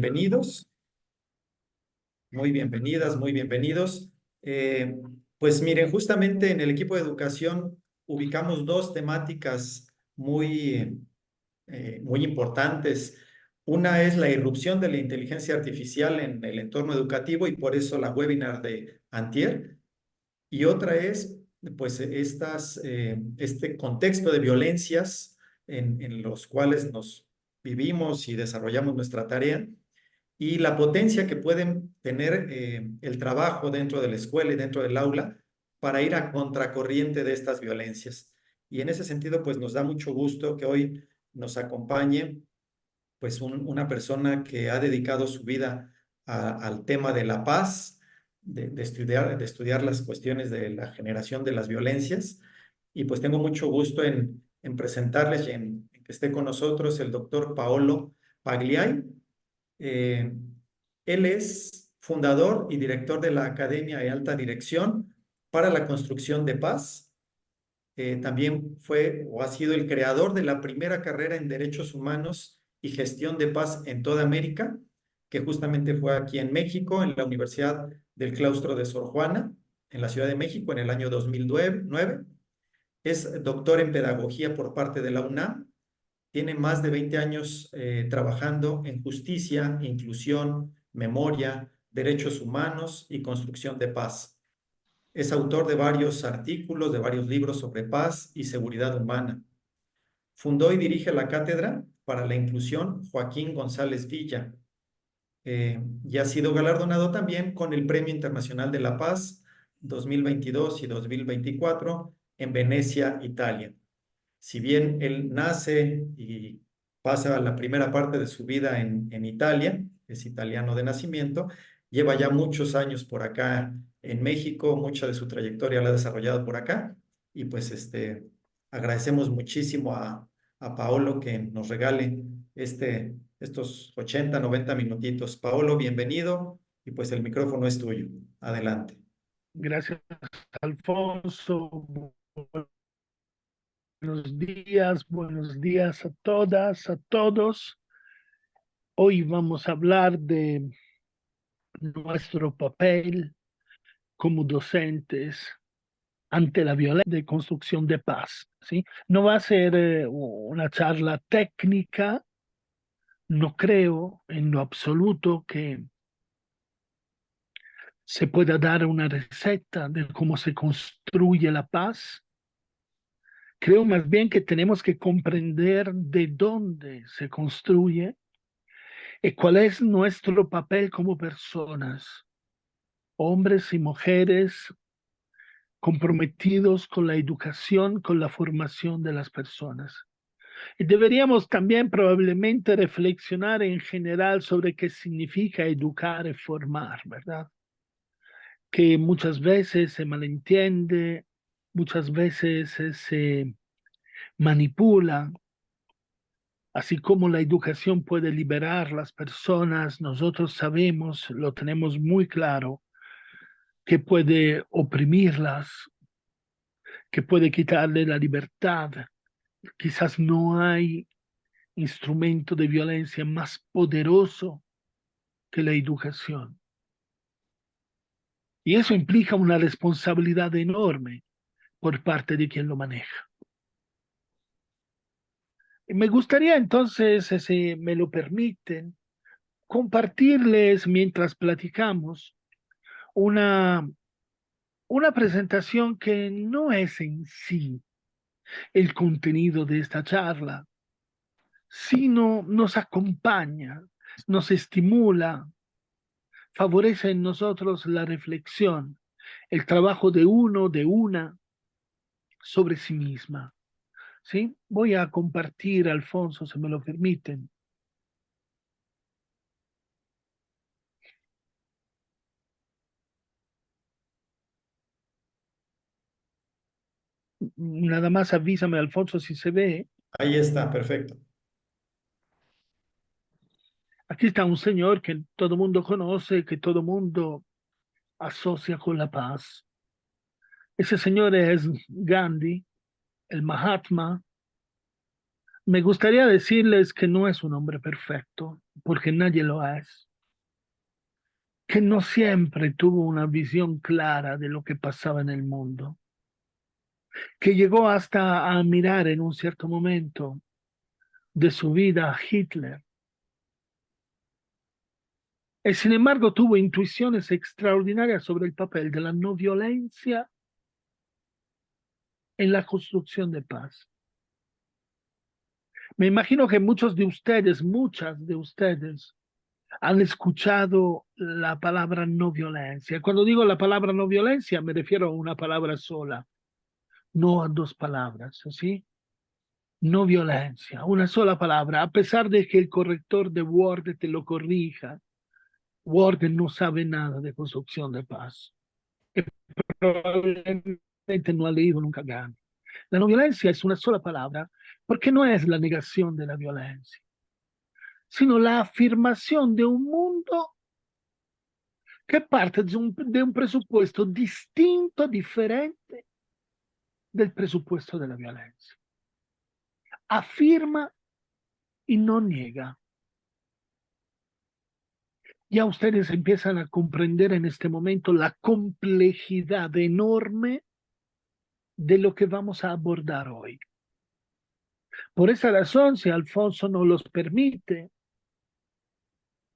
Bienvenidos, muy bienvenidas, muy bienvenidos. Eh, pues miren, justamente en el equipo de educación ubicamos dos temáticas muy importantes. Una es la irrupción de la inteligencia artificial en el entorno educativo y por eso la webinar de Antier. Y otra es, pues, este contexto de violencias en los cuales nos vivimos y desarrollamos nuestra tarea y la potencia que pueden tener el trabajo dentro de la escuela y dentro del aula para ir a contracorriente de estas violencias. Y en ese sentido, pues nos da mucho gusto que hoy nos acompañe pues una persona que ha dedicado su vida al tema de la paz, de estudiar las cuestiones de la generación de las violencias. Y pues tengo mucho gusto en presentarles y en que esté con nosotros el doctor Paolo Pagliai. Eh, Él es fundador y director de la Academia de Alta Dirección para la Construcción de Paz. También fue o ha sido el creador de la primera carrera en Derechos Humanos y Gestión de Paz en toda América, que justamente fue aquí en México, en la Universidad del Claustro de Sor Juana, en la Ciudad de México, en el año 2009. Es doctor en Pedagogía por parte de la UNAM. Tiene más de 20 años trabajando en justicia, inclusión, memoria, derechos humanos y construcción de paz. Es autor de varios artículos, de varios libros sobre paz y seguridad humana. Fundó y dirige la Cátedra para la Inclusión Joaquín González Villa y ha sido galardonado también con el Premio Internacional de la Paz 2022 y 2024 en Venecia, Italia. Si bien él nace y pasa la primera parte de su vida en Italia, es italiano de nacimiento, lleva ya muchos años por acá en México, mucha de su trayectoria la ha desarrollado por acá y pues agradecemos muchísimo a Paolo que nos regale estos 80, 90 minutitos. Paolo, bienvenido y pues el micrófono es tuyo. Adelante. Gracias, Alfonso. Buenos días a todas, a todos. Hoy vamos a hablar de nuestro papel como docentes ante la violencia de construcción de paz, ¿sí? No va a ser una charla técnica, no creo en lo absoluto que se pueda dar una receta de cómo se construye la paz. Creo más bien que tenemos que comprender de dónde se construye y cuál es nuestro papel como personas, hombres y mujeres comprometidos con la educación, con la formación de las personas. Y deberíamos también probablemente reflexionar en general sobre qué significa educar y formar, ¿verdad? Que muchas veces se malentiende, muchas veces se manipula. Así como la educación puede liberar las personas, nosotros sabemos, lo tenemos muy claro, que puede oprimirlas, que puede quitarle la libertad. Quizás no hay instrumento de violencia más poderoso que la educación. Y eso implica una responsabilidad enorme por parte de quien lo maneja. Y me gustaría entonces, si me lo permiten, compartirles mientras platicamos una, una presentación que no es en sí el contenido de esta charla, sino nos acompaña, nos estimula, favorece en nosotros la reflexión, el trabajo de uno, de una, sobre sí misma. ¿Sí? Voy a compartir, Alfonso, si me lo permiten. Nada más avísame, Alfonso, si se ve. Ahí está, perfecto. Aquí está un señor que todo el mundo conoce, que todo el mundo asocia con la paz. Ese señor es Gandhi, el Mahatma, Me gustaría decirles que no es un hombre perfecto, porque nadie lo es, que no siempre tuvo una visión clara de lo que pasaba en el mundo, que llegó hasta a mirar en un cierto momento de su vida a Hitler. Y sin embargo tuvo intuiciones extraordinarias sobre el papel de la no violencia en la construcción de paz. Me imagino que muchos de ustedes, muchas de ustedes, han escuchado la palabra no violencia. Cuando digo la palabra no violencia, me refiero a una palabra sola, no a dos palabras, ¿sí? No violencia, una sola palabra, a pesar de que el corrector de Word te lo corrija. Word no sabe nada de construcción de paz. Y probablemente no ha leído nunca Gandhi. La no violencia es una sola palabra porque no es la negación de la violencia, sino la afirmación de un mundo que parte de un presupuesto distinto, diferente del presupuesto de la violencia. Afirma y no niega. Ya ustedes empiezan a comprender en este momento la complejidad enorme de lo que vamos a abordar hoy. Por esa razón, si Alfonso nos los permite,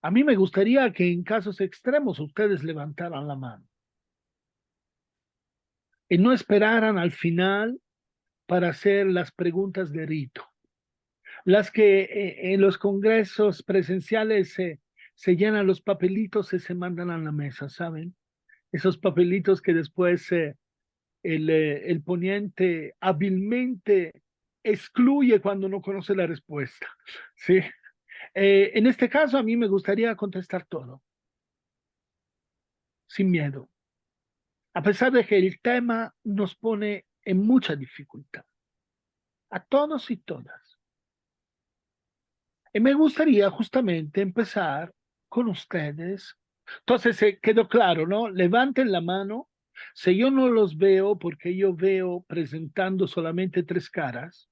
a mí me gustaría que en casos extremos ustedes levantaran la mano y no esperaran al final para hacer las preguntas de rito, las que en los congresos presenciales se llenan los papelitos y se mandan a la mesa, ¿saben? Esos papelitos que después el poniente hábilmente excluye cuando no conoce la respuesta, ¿sí? En este caso, a mí me gustaría contestar todo, sin miedo, a pesar de que el tema nos pone en mucha dificultad, a todos y todas. Y me gustaría justamente empezar con ustedes. Entonces, quedó claro, ¿no? Levanten la mano. Si yo no los veo, porque yo veo presentando solamente tres caras,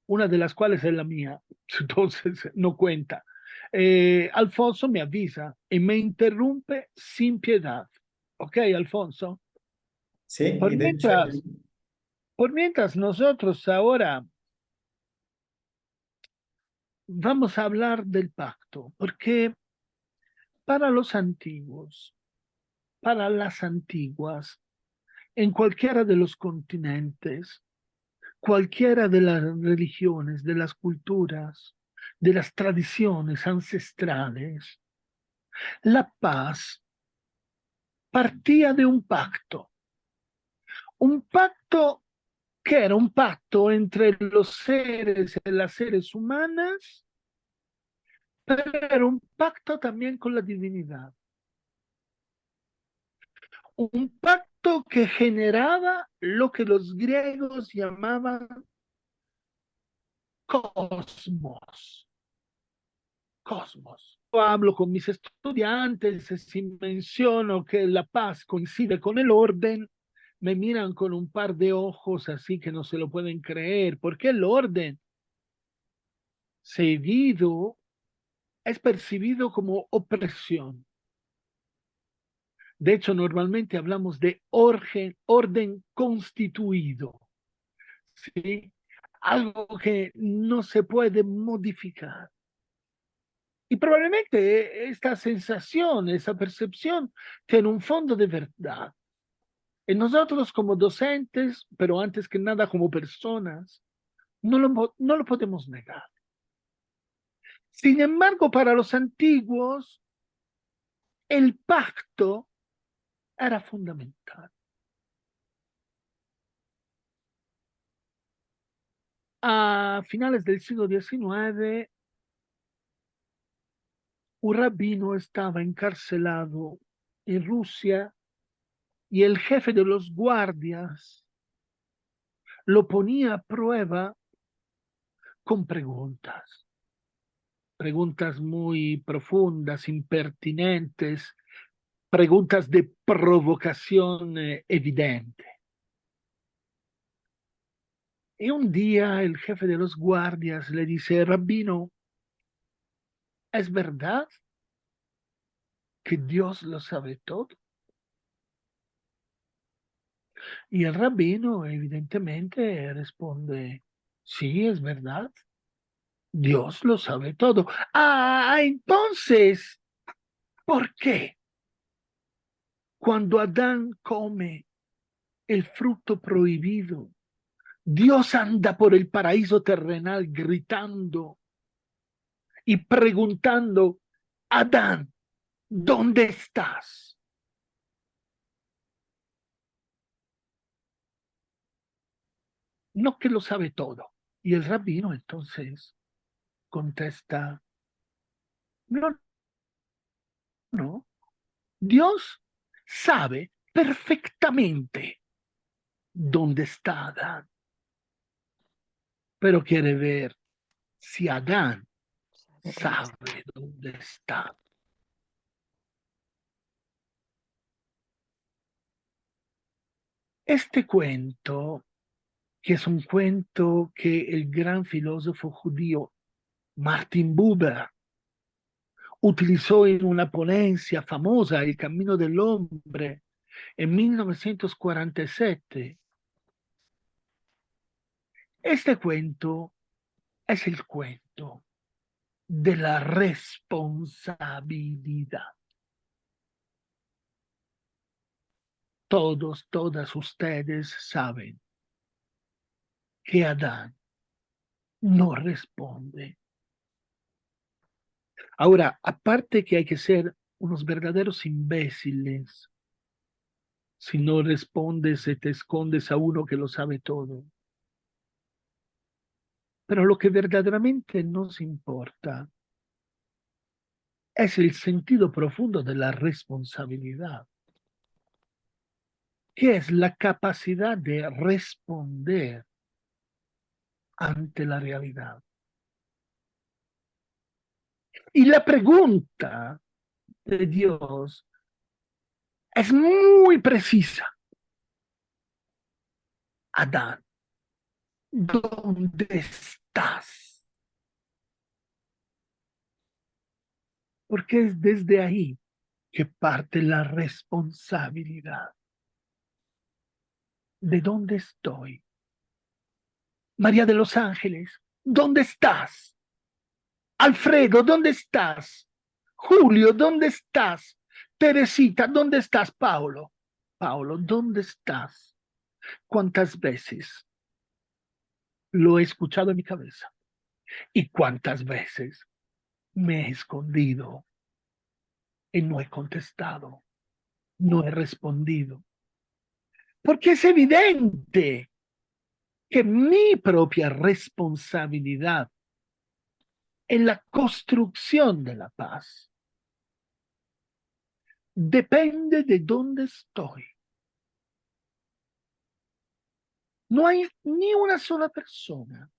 una de las cuales es la mía, entonces no cuenta. Alfonso me avisa y me interrumpe sin piedad. Ok, Alfonso. Sí, Por y de hecho, mientras, por mientras nosotros ahora vamos a hablar del pacto, porque para los antiguos, para las antiguas, en cualquiera de los continentes, cualquiera de las religiones, de las culturas, de las tradiciones ancestrales, la paz partía de un pacto que era un pacto entre los seres y las seres humanas, pero era un pacto también con la divinidad, un pacto que generaba lo que los griegos llamaban cosmos. Cosmos. Yo hablo con mis estudiantes, si menciono que la paz coincide con el orden, me miran con un par de ojos así que no se lo pueden creer, porque el orden seguido es percibido como opresión. De hecho, normalmente hablamos de orden constituido, ¿sí? Algo que no se puede modificar. Y probablemente esta sensación, esa percepción, tiene un fondo de verdad. En nosotros como docentes, pero antes que nada como personas, no lo podemos negar. Sin embargo, para los antiguos, el pacto era fundamental. A finales del siglo XIX, un rabino estaba encarcelado en Rusia y el jefe de los guardias lo ponía a prueba con preguntas muy profundas, impertinentes, preguntas de provocación evidente. Y un día el jefe de los guardias le dice, Rabino, ¿es verdad que Dios lo sabe todo? Y el rabino evidentemente responde, sí, es verdad, Dios lo sabe todo. Ah, entonces, ¿por qué cuando Adán come el fruto prohibido, Dios anda por el paraíso terrenal gritando y preguntando, Adán, ¿dónde estás? No que lo sabe todo. Y el rabino entonces contesta, no, no, Dios sabe perfectamente dónde está Adán, pero quiere ver si Adán sabe dónde está. Este cuento, que es un cuento que el gran filósofo judío Martin Buber utilizó en una ponencia famosa, El Camino del Hombre, en 1947. Este cuento es el cuento de la responsabilidad. Todos, todas ustedes saben que Adán no responde. Ahora, aparte que hay que ser unos verdaderos imbéciles, si no respondes, se te escondes a uno que lo sabe todo. Pero lo que verdaderamente nos importa es el sentido profundo de la responsabilidad, que es la capacidad de responder ante la realidad. Y la pregunta de Dios es muy precisa. Adán, ¿dónde estás? Porque es desde ahí que parte la responsabilidad. ¿De dónde estoy? María de los Ángeles, ¿dónde estás? Alfredo, ¿dónde estás? Julio, ¿dónde estás? Teresita, ¿dónde estás? Paulo, Paulo, ¿dónde estás? ¿Cuántas veces lo he escuchado en mi cabeza? ¿Y cuántas veces me he escondido y no he contestado, no he respondido? Porque es evidente que mi propia responsabilidad en la construcción de la paz depende de dónde estoy. No hay ni una sola persona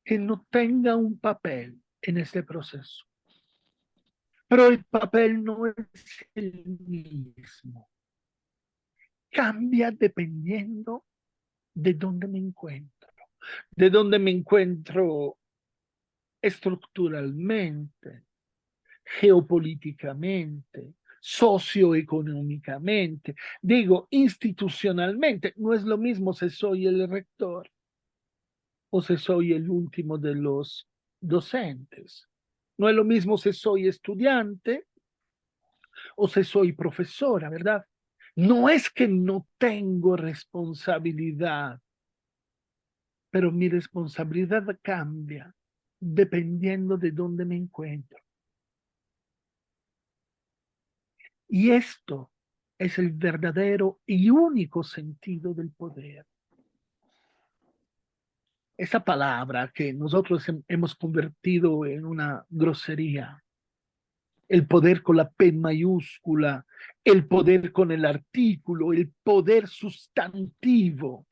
que no tenga un papel en este proceso. Pero el papel no es el mismo. Cambia dependiendo de dónde me encuentro. De dónde me encuentro estructuralmente, geopolíticamente, socioeconómicamente, digo, institucionalmente. No es lo mismo si soy el rector o si soy el último de los docentes. No es lo mismo si soy estudiante o si soy profesora, ¿verdad? No es que no tengo responsabilidad, pero mi responsabilidad cambia dependiendo de dónde me encuentro. Y esto es el verdadero y único sentido del poder. Esa palabra que nosotros hemos convertido en una grosería, el poder con la P mayúscula, el poder con el artículo, el poder sustantivo,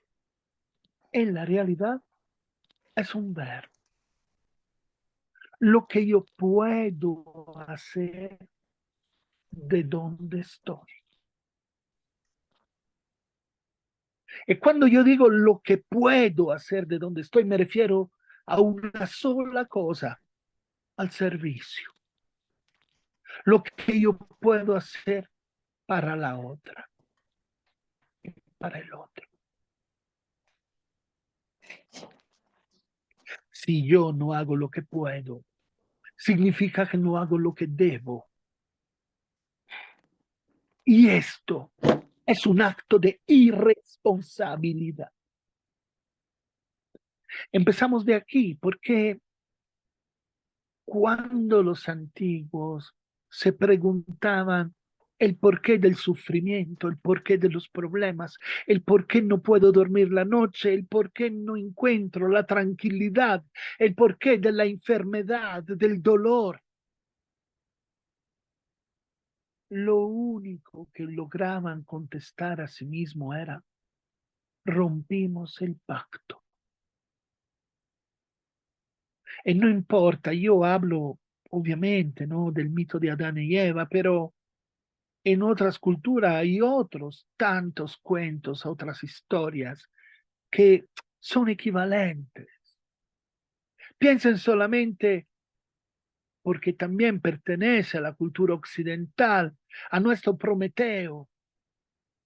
en la realidad es un verbo. Lo que yo puedo hacer de donde estoy. Y cuando yo digo lo que puedo hacer de donde estoy, me refiero a una sola cosa, al servicio. Lo que yo puedo hacer para la otra, para el otro. Si yo no hago lo que puedo, significa que no hago lo que debo. Y esto es un acto de irresponsabilidad. Empezamos de aquí porque cuando los antiguos se preguntaban el porqué del sufrimiento, el porqué de los problemas, el por qué no puedo dormir la noche, el por qué no encuentro la tranquilidad, el porqué de la enfermedad, del dolor, lo único que lograban contestar a sí mismo era, rompimos el pacto. Y no importa, yo hablo obviamente, ¿no? Del mito de Adán y Eva, pero en otras culturas hay otros tantos cuentos, otras historias que son equivalentes. Piensen solamente, porque también pertenece a la cultura occidental, a nuestro Prometeo,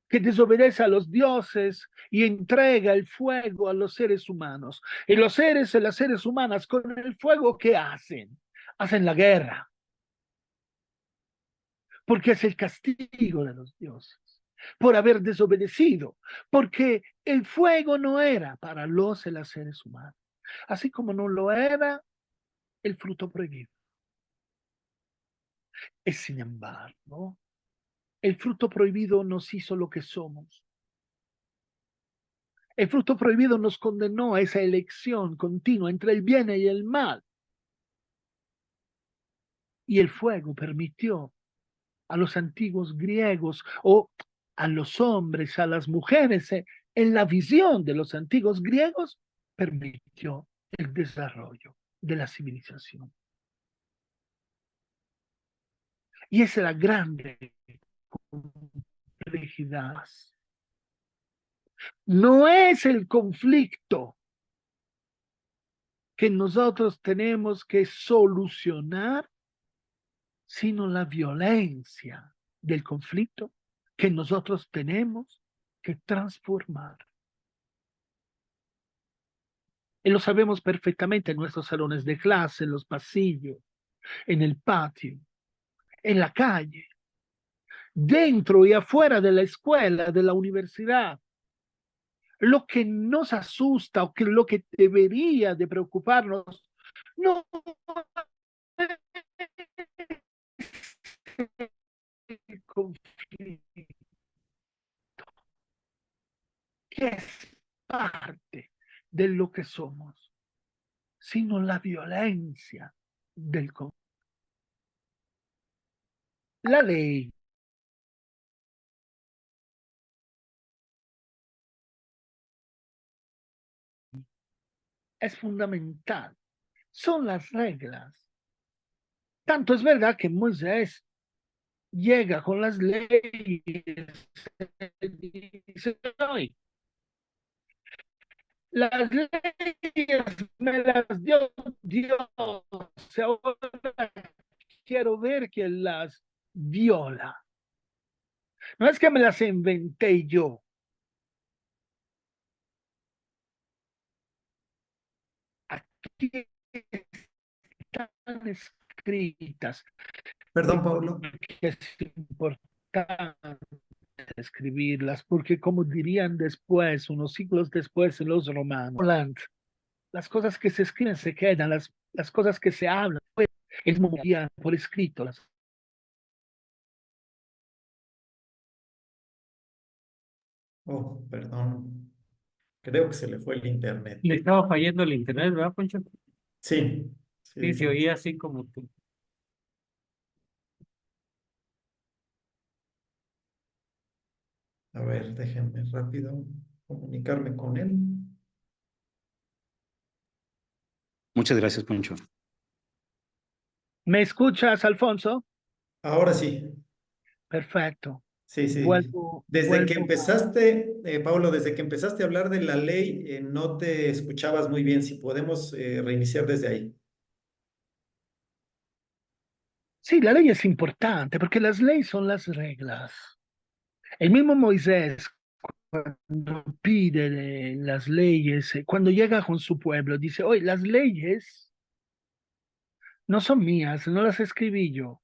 que desobedece a los dioses y entrega el fuego a los seres humanos. Y los seres y las seres humanas con el fuego, ¿qué hacen? Hacen la guerra, porque es el castigo de los dioses por haber desobedecido, porque el fuego no era para los y las seres humanos, así como no lo era el fruto prohibido. Y sin embargo, el fruto prohibido nos hizo lo que somos. El fruto prohibido nos condenó a esa elección continua entre el bien y el mal. Y el fuego permitió a los antiguos griegos o a los hombres, a las mujeres, en la visión de los antiguos griegos, permitió el desarrollo de la civilización. Y esa es la grande complejidad. No es el conflicto que nosotros tenemos que solucionar, sino la violencia del conflicto que nosotros tenemos que transformar. Y lo sabemos perfectamente en nuestros salones de clase, en los pasillos, en el patio, en la calle, dentro y afuera de la escuela, de la universidad. Lo que nos asusta o que lo que debería de preocuparnos no es el conflicto, que es parte de lo que somos, sino la violencia del conflicto. La ley es fundamental, son las reglas. Tanto es verdad que Moisés llega con las leyes y dice, "Ay, las leyes me las dio Dios, ahora quiero ver quién las viola. No es que me las inventé yo. Aquí están escritas. Perdón, Pablo. Que es importante escribirlas, porque como dirían después, unos siglos después, los romanos, las cosas que se escriben se quedan, las cosas que se hablan, pues, el momento por escrito. Oh, perdón. Creo que se le fue el Le internet. estaba fallando el internet, ¿verdad, Poncho? Sí, Sí, sí, se sí. oía así como que... A ver, déjenme rápido comunicarme con él. Muchas gracias, Poncho. ¿Me escuchas, Alfonso? Ahora sí. Perfecto. Sí, sí. Desde que vuelvo. empezaste, Pablo, desde que empezaste a hablar de la ley, no te escuchabas muy bien. Si podemos reiniciar desde ahí. Sí, la ley es importante porque las leyes son las reglas. El mismo Moisés, cuando pide las leyes, cuando llega con su pueblo, dice, oye, las leyes no son mías, no las escribí yo,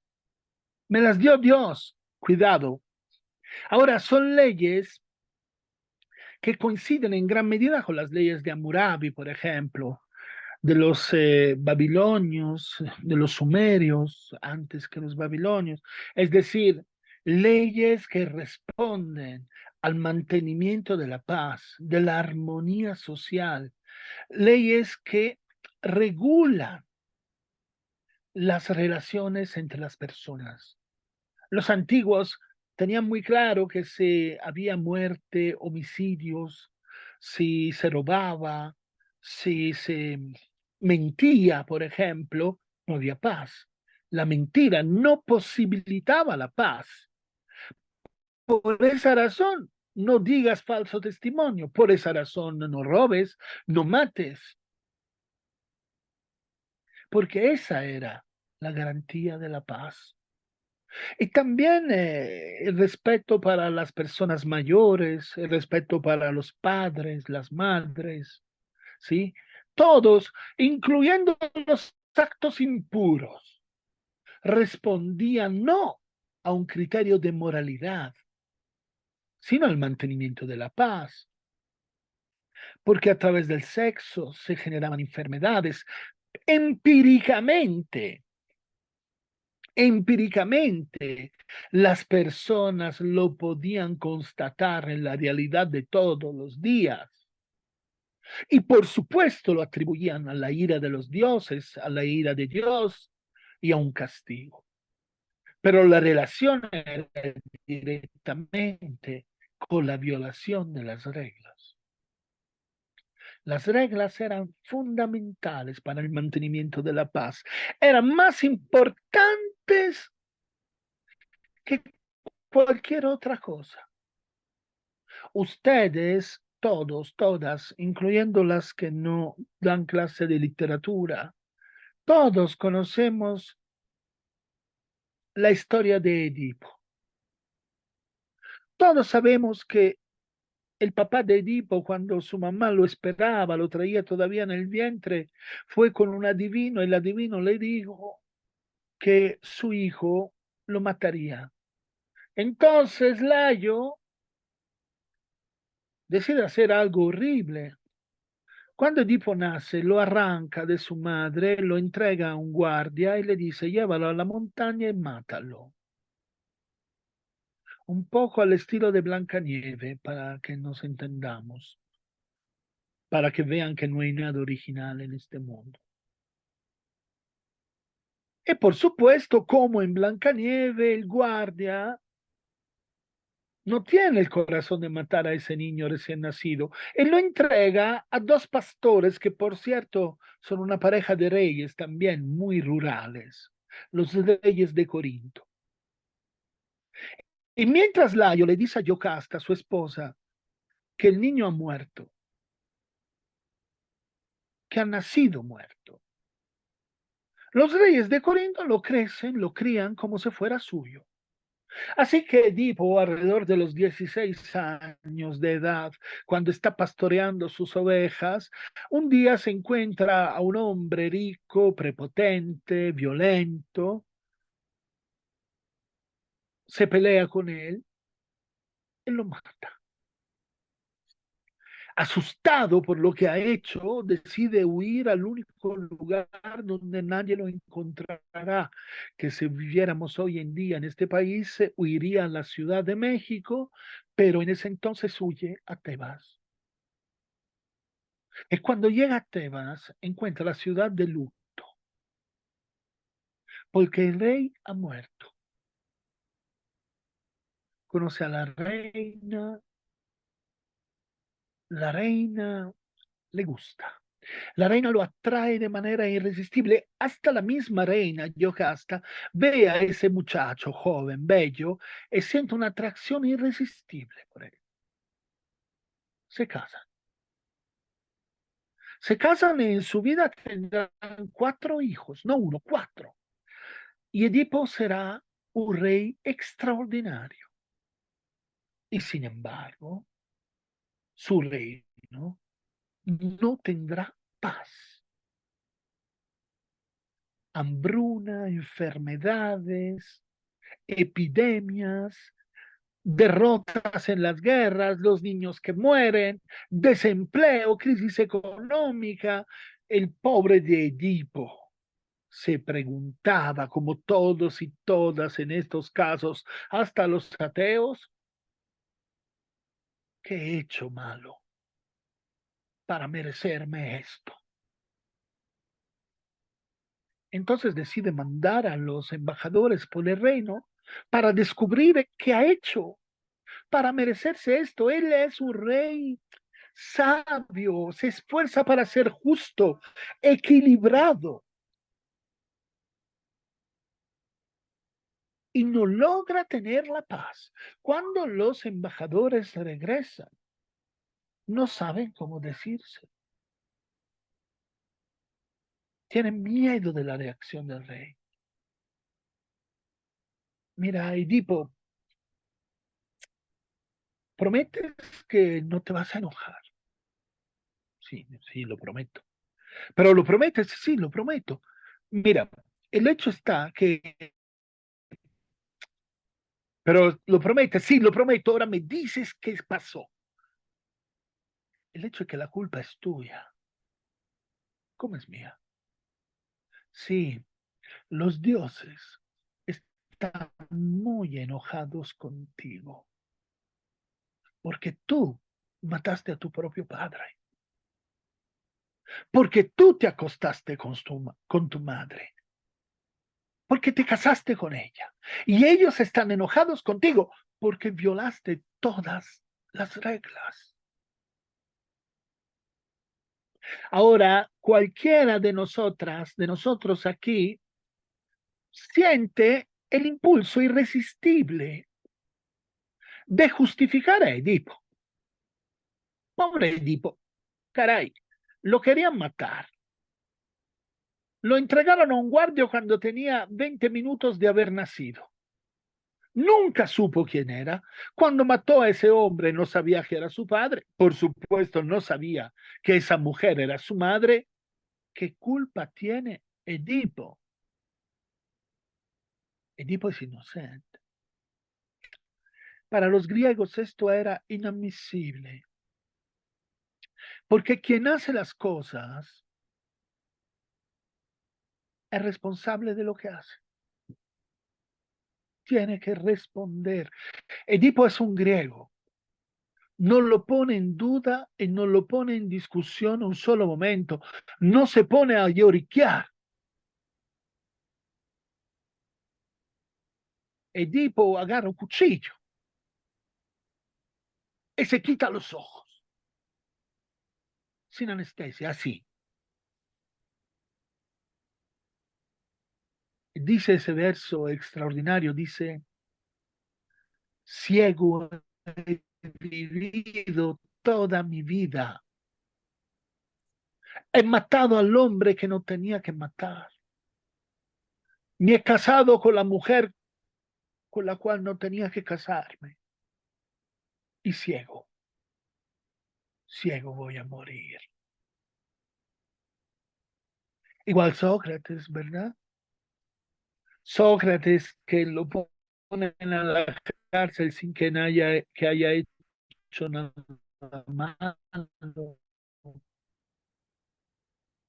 me las dio Dios. Cuidado. Ahora, son leyes que coinciden en gran medida con las leyes de Hammurabi, por ejemplo, de los babilonios, de los sumerios, antes que los babilonios. Es decir, leyes que responden al mantenimiento de la paz, de la armonía social, leyes que regulan las relaciones entre las personas. Los antiguos tenían muy claro que si había muerte, homicidios, si se robaba, si se mentía, por ejemplo, no había paz. La mentira no posibilitaba la paz. Por esa razón, no digas falso testimonio. Por esa razón, no robes, no mates, porque esa era la garantía de la paz. Y también el respeto para las personas mayores, el respeto para los padres, las madres, ¿sí? Todos, incluyendo los actos impuros, respondían no a un criterio de moralidad, sino al mantenimiento de la paz, porque a través del sexo se generaban enfermedades empíricamente. Empíricamente, las personas lo podían constatar en la realidad de todos los días. Y por supuesto lo atribuían a la ira de los dioses, a la ira de Dios y a un castigo. Pero la relación era directamente con la violación de las reglas. Las reglas eran fundamentales para el mantenimiento de la paz. Eran más importantes que cualquier otra cosa. Ustedes, todos, todas, incluyendo las que no dan clase de literatura, todos conocemos la historia de Edipo. Todos sabemos que el papá de Edipo, cuando su mamá lo esperaba, lo traía todavía en el vientre, fue con un adivino y el adivino le dijo que su hijo lo mataría. Entonces Layo decide hacer algo horrible. Cuando Edipo nace, lo arranca de su madre, lo entrega a un guardia y le dice, llévalo a la montaña y mátalo. Un poco al estilo de Blancanieves, para que nos entendamos, para que vean que no hay nada original en este mundo. Y por supuesto, como en Blancanieves, el guardia no tiene el corazón de matar a ese niño recién nacido. Él lo entrega a dos pastores que, por cierto, son una pareja de reyes también muy rurales, los reyes de Corinto. Y mientras Layo le dice a Yocasta, su esposa, que el niño ha muerto, que ha nacido muerto, los reyes de Corinto lo crecen, lo crían como si fuera suyo. Así que Edipo, alrededor de los 16 años de edad, cuando está pastoreando sus ovejas, un día se encuentra a un hombre rico, prepotente, violento, se pelea con él y lo mata. Asustado por lo que ha hecho, decide huir al único lugar donde nadie lo encontrará, que si viviéramos hoy en día en este país, huiría a la Ciudad de México, pero en ese entonces huye a Tebas. Y cuando llega a Tebas, encuentra la ciudad de luto, porque el rey ha muerto. Conoce a la reina le gusta. La reina lo atrae de manera irresistible. Hasta la misma reina, Yocasta, ve a ese muchacho joven, bello, y siente una atracción irresistible por él. Se casan. Se casan y en su vida tendrán 4 hijos, no 1, 4. Y Edipo será un rey extraordinario. Y sin embargo, su reino no tendrá paz. Hambruna, enfermedades, epidemias, derrotas en las guerras, los niños que mueren, desempleo, crisis económica. El pobre de Edipo se preguntaba, como todos y todas en estos casos, hasta los ateos, ¿qué he hecho malo para merecerme esto? Entonces decide mandar a los embajadores por el reino para descubrir qué ha hecho para merecerse esto. Él es un rey sabio, se esfuerza para ser justo, equilibrado, y no logra tener la paz. Cuando los embajadores regresan, no saben cómo decirse. Tienen miedo de la reacción del rey. Mira, Edipo, prometes que no te vas a enojar. Sí, sí, lo prometo. Pero lo prometes, sí, lo prometo. Mira, el hecho está que... Pero lo prometes, sí, lo prometo. Ahora me dices qué pasó. El hecho es que la culpa es tuya. ¿Cómo es mía? Sí, los dioses están muy enojados contigo. Porque tú mataste a tu propio padre. Porque tú te acostaste con tu madre. Porque te casaste con ella. Y ellos están enojados contigo porque violaste todas las reglas. Ahora, cualquiera de nosotros aquí, siente el impulso irresistible de justificar a Edipo. Pobre Edipo, caray, lo querían matar. Lo entregaron a un guardia cuando tenía 20 minutos de haber nacido. Nunca supo quién era. Cuando mató a ese hombre no sabía que era su padre. Por supuesto, no sabía que esa mujer era su madre. ¿Qué culpa tiene Edipo? Edipo es inocente. Para los griegos esto era inadmisible. Porque quien hace las cosas es responsable de lo que hace. Tiene que responder. Edipo es un griego. No lo pone en duda y no lo pone en discusión un solo momento. No se pone a lloriquear. Edipo agarra un cuchillo y se quita los ojos. Sin anestesia, así. Dice ese verso extraordinario, dice, ciego he vivido toda mi vida. He matado al hombre que no tenía que matar. Me he casado con la mujer con la cual no tenía que casarme. Y ciego voy a morir. Igual Sócrates, ¿verdad? Sócrates que lo ponen a la cárcel sin que haya hecho nada malo.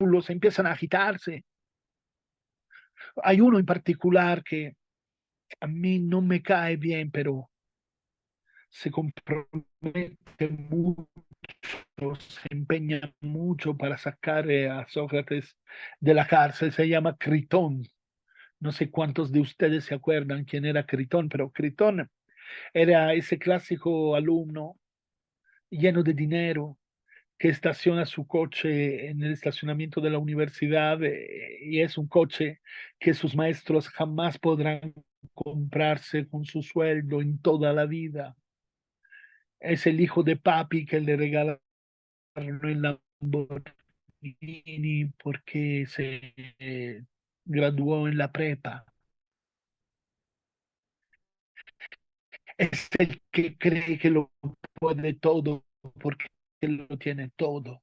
Los empiezan a agitarse. Hay uno en particular que a mí no me cae bien, pero se compromete mucho, se empeña mucho para sacar a Sócrates de la cárcel. Se llama Critón. No sé cuántos de ustedes se acuerdan quién era Critón, pero Critón era ese clásico alumno lleno de dinero que estaciona su coche en el estacionamiento de la universidad y es un coche que sus maestros jamás podrán comprarse con su sueldo en toda la vida. Es el hijo de papi que le regalaron el Lamborghini porque se graduó en la prepa. Es el que cree que lo puede todo porque lo tiene todo.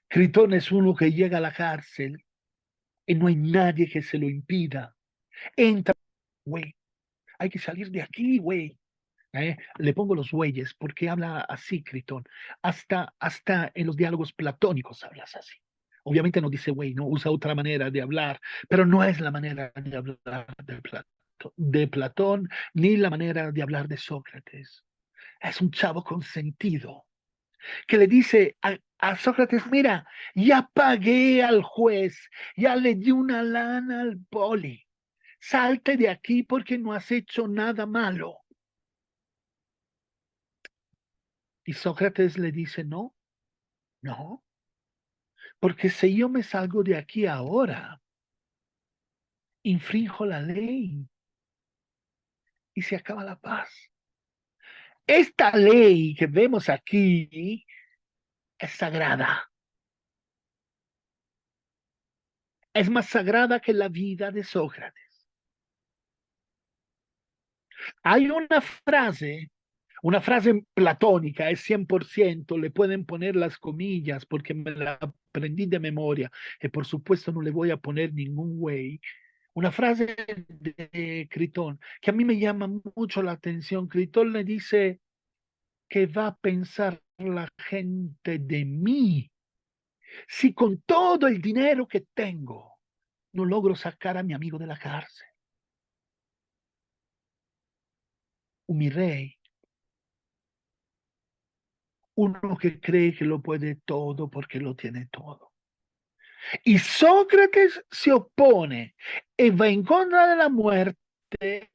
Critón es uno que llega a la cárcel y no hay nadie que se lo impida. Entra, güey, hay que salir de aquí, güey. Le pongo los güeyes porque habla así, Critón. Hasta en los diálogos platónicos hablas así. Obviamente no dice güey, no usa otra manera de hablar, pero no es la manera de hablar de Platón, ni la manera de hablar de Sócrates. Es un chavo con sentido que le dice a Sócrates, mira, ya pagué al juez, ya le di una lana al poli, salte de aquí porque no has hecho nada malo. Y Sócrates le dice, no, no, porque si yo me salgo de aquí ahora, infrinjo la ley y se acaba la paz. Esta ley que vemos aquí es sagrada. Es más sagrada que la vida de Sócrates. Hay una frase platónica, es 100%, le pueden poner las comillas porque me la aprendí de memoria, y por supuesto no le voy a poner ningún güey. Una frase de Critón que a mí me llama mucho la atención. Critón le dice que va a pensar la gente de mí si con todo el dinero que tengo no logro sacar a mi amigo de la cárcel. Mi rey, uno que cree que lo puede todo porque lo tiene todo. Y Sócrates se opone y va en contra de la muerte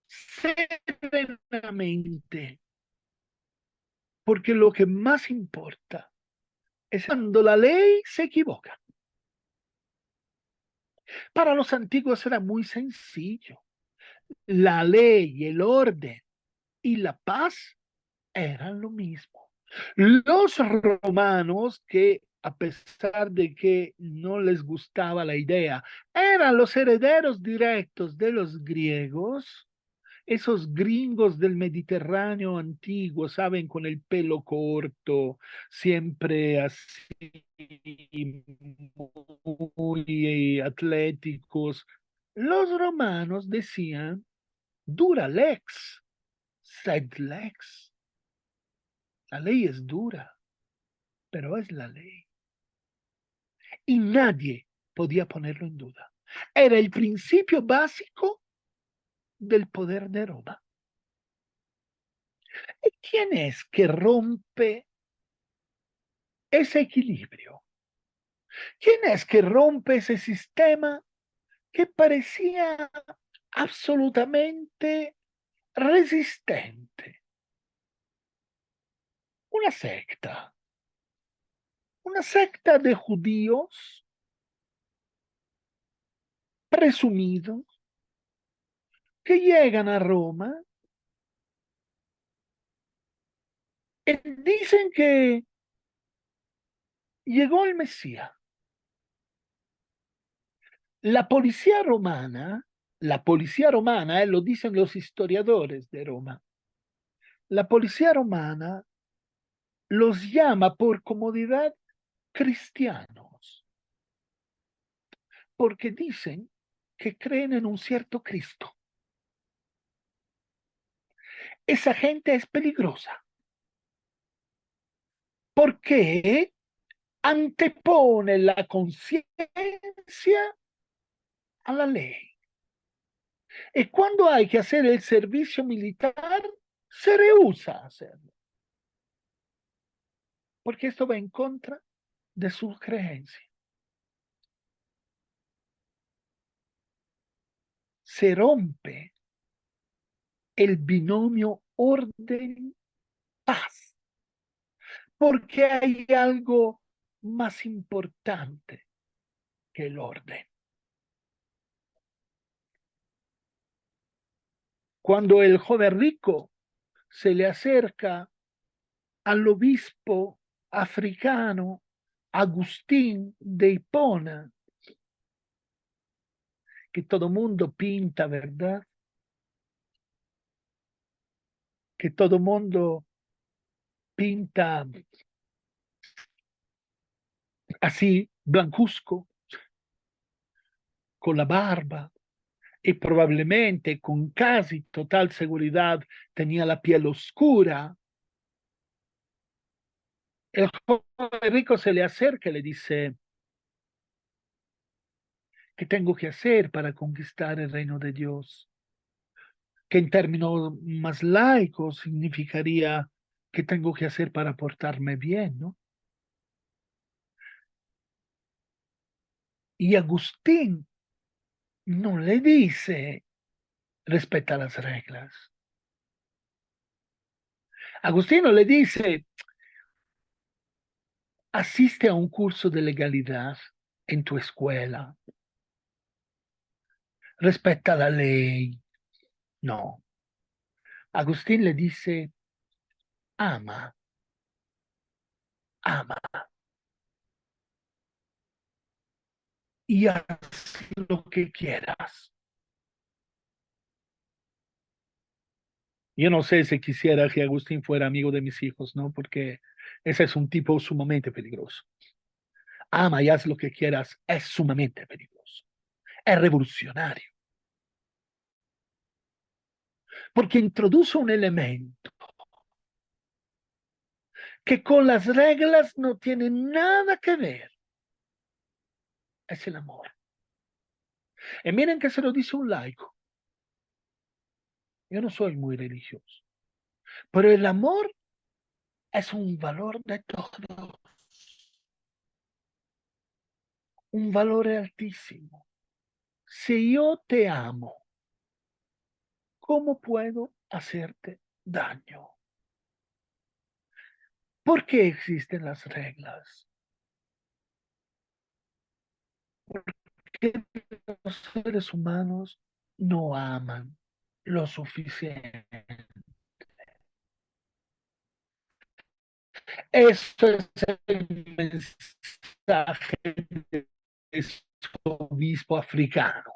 serenamente, porque lo que más importa es cuando la ley se equivoca. Para los antiguos era muy sencillo. La ley, el orden y la paz eran lo mismo. Los romanos, que a pesar de que no les gustaba la idea, eran los herederos directos de los griegos, esos gringos del Mediterráneo antiguo, saben, con el pelo corto, siempre así, muy atléticos. Los romanos decían, dura lex, sed lex. La ley es dura, pero es la ley. Y nadie podía ponerlo en duda. Era el principio básico del poder de Roma. ¿Y quién es que rompe ese equilibrio? ¿Quién es que rompe ese sistema que parecía absolutamente resistente? Una secta de judíos presumidos que llegan a Roma y dicen que llegó el Mesías. La policía romana, lo dicen los historiadores de Roma, la policía romana los llama por comodidad cristianos, porque dicen que creen en un cierto Cristo. Esa gente es peligrosa, porque antepone la conciencia a la ley. Y cuando hay que hacer el servicio militar, se rehúsa a hacerlo, porque esto va en contra de sus creencias. Se rompe el binomio orden porque hay algo más importante que el orden. Cuando el joven rico se le acerca al obispo africano Agustín de Hipona, que todo mundo pinta, ¿verdad? Que todo mundo pinta así, blancuzco, con la barba, y probablemente con casi total seguridad tenía la piel oscura. El joven rico se le acerca y le dice: ¿qué tengo que hacer para conquistar el reino de Dios? Que en términos más laicos significaría qué tengo que hacer para portarme bien, ¿no? Y Agustín no le dice respeta las reglas. Agustín no le dice asiste a un curso de legalidad en tu escuela, respeta la ley. No. Agustín le dice ama, ama y haz lo que quieras. Yo no sé si quisiera que Agustín fuera amigo de mis hijos, ¿no? Porque ese es un tipo sumamente peligroso. Ama y haz lo que quieras es sumamente peligroso. Es revolucionario. Porque introduce un elemento que con las reglas no tiene nada que ver. Es el amor. Y miren que se lo dice un laico. Yo no soy muy religioso. Pero el amor es un valor de todo. Un valor altísimo. Si yo te amo, ¿cómo puedo hacerte daño? ¿Por qué existen las reglas? Porque los seres humanos no aman lo suficiente. Eso es el mensaje de este obispo africano,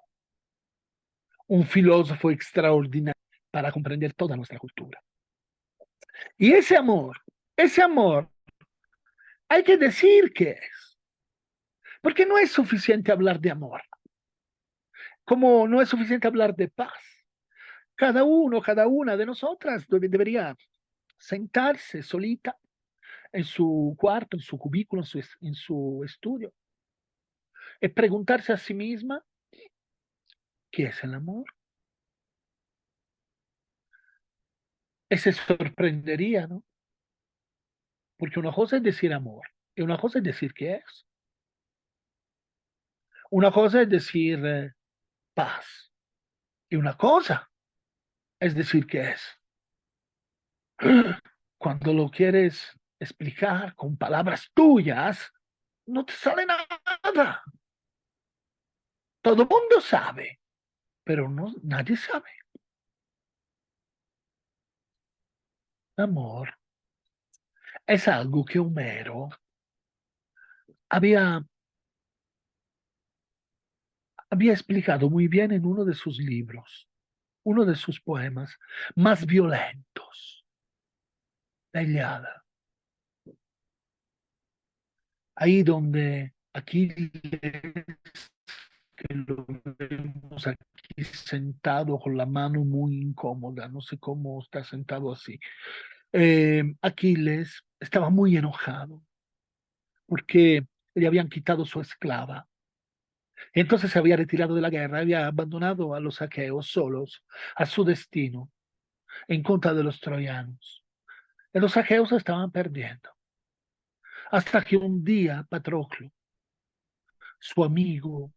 un filósofo extraordinario para comprender toda nuestra cultura. Y ese amor, hay que decir que es, porque no es suficiente hablar de amor, como no es suficiente hablar de paz. Cada uno, cada una de nosotras debería sentarse solita en su cuarto, en su cubículo, en su estudio, y preguntarse a sí misma, ¿qué es el amor? Y se sorprendería, ¿no? Porque una cosa es decir amor, y una cosa es decir qué es. Una cosa es decir paz, y una cosa es decir qué es. Cuando lo quieres explicar con palabras tuyas, no te sale nada. Todo el mundo sabe, pero no, nadie sabe. Amor es algo que Homero había explicado muy bien en uno de sus libros, uno de sus poemas más violentos, la Ilíada. Ahí donde Aquiles, que lo vemos aquí sentado con la mano muy incómoda, no sé cómo está sentado así. Aquiles estaba muy enojado porque le habían quitado su esclava. Entonces se había retirado de la guerra, había abandonado a los aqueos solos a su destino en contra de los troyanos. Y los aqueos estaban perdiendo. Hasta que un día Patroclo, su amigo,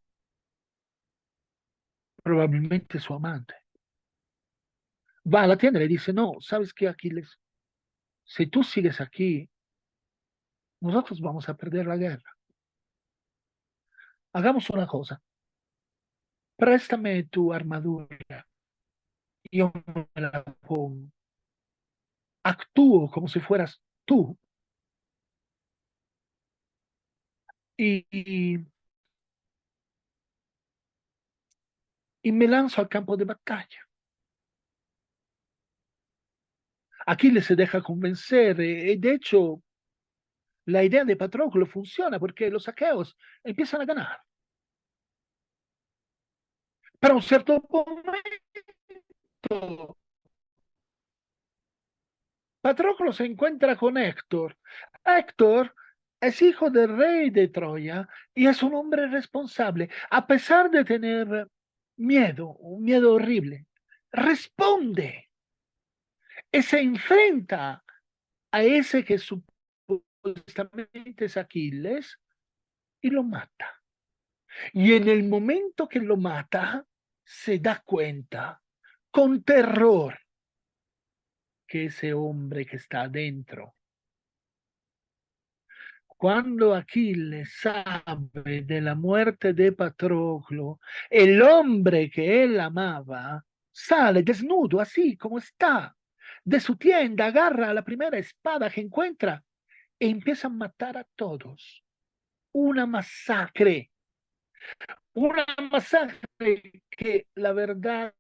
probablemente su amante, va a la tienda y le dice, no, ¿sabes qué, Aquiles? Si tú sigues aquí, nosotros vamos a perder la guerra. Hagamos una cosa. Préstame tu armadura. Yo me la pongo. Actúo como si fueras tú. Y me lanzo al campo de batalla. Aquiles se deja convencer. De hecho, la idea de Patroclo funciona porque los aqueos empiezan a ganar. Pero a un cierto momento, Patroclo se encuentra con Héctor. Héctor es hijo del rey de Troya y es un hombre responsable. A pesar de tener miedo, un miedo horrible, responde y se enfrenta a ese que supuestamente es Aquiles y lo mata. Y en el momento que lo mata, se da cuenta con terror que ese hombre que está adentro, cuando Aquiles sabe de la muerte de Patroclo, el hombre que él amaba sale desnudo así como está de su tienda, agarra la primera espada que encuentra e empieza a matar a todos. Una masacre que la verdad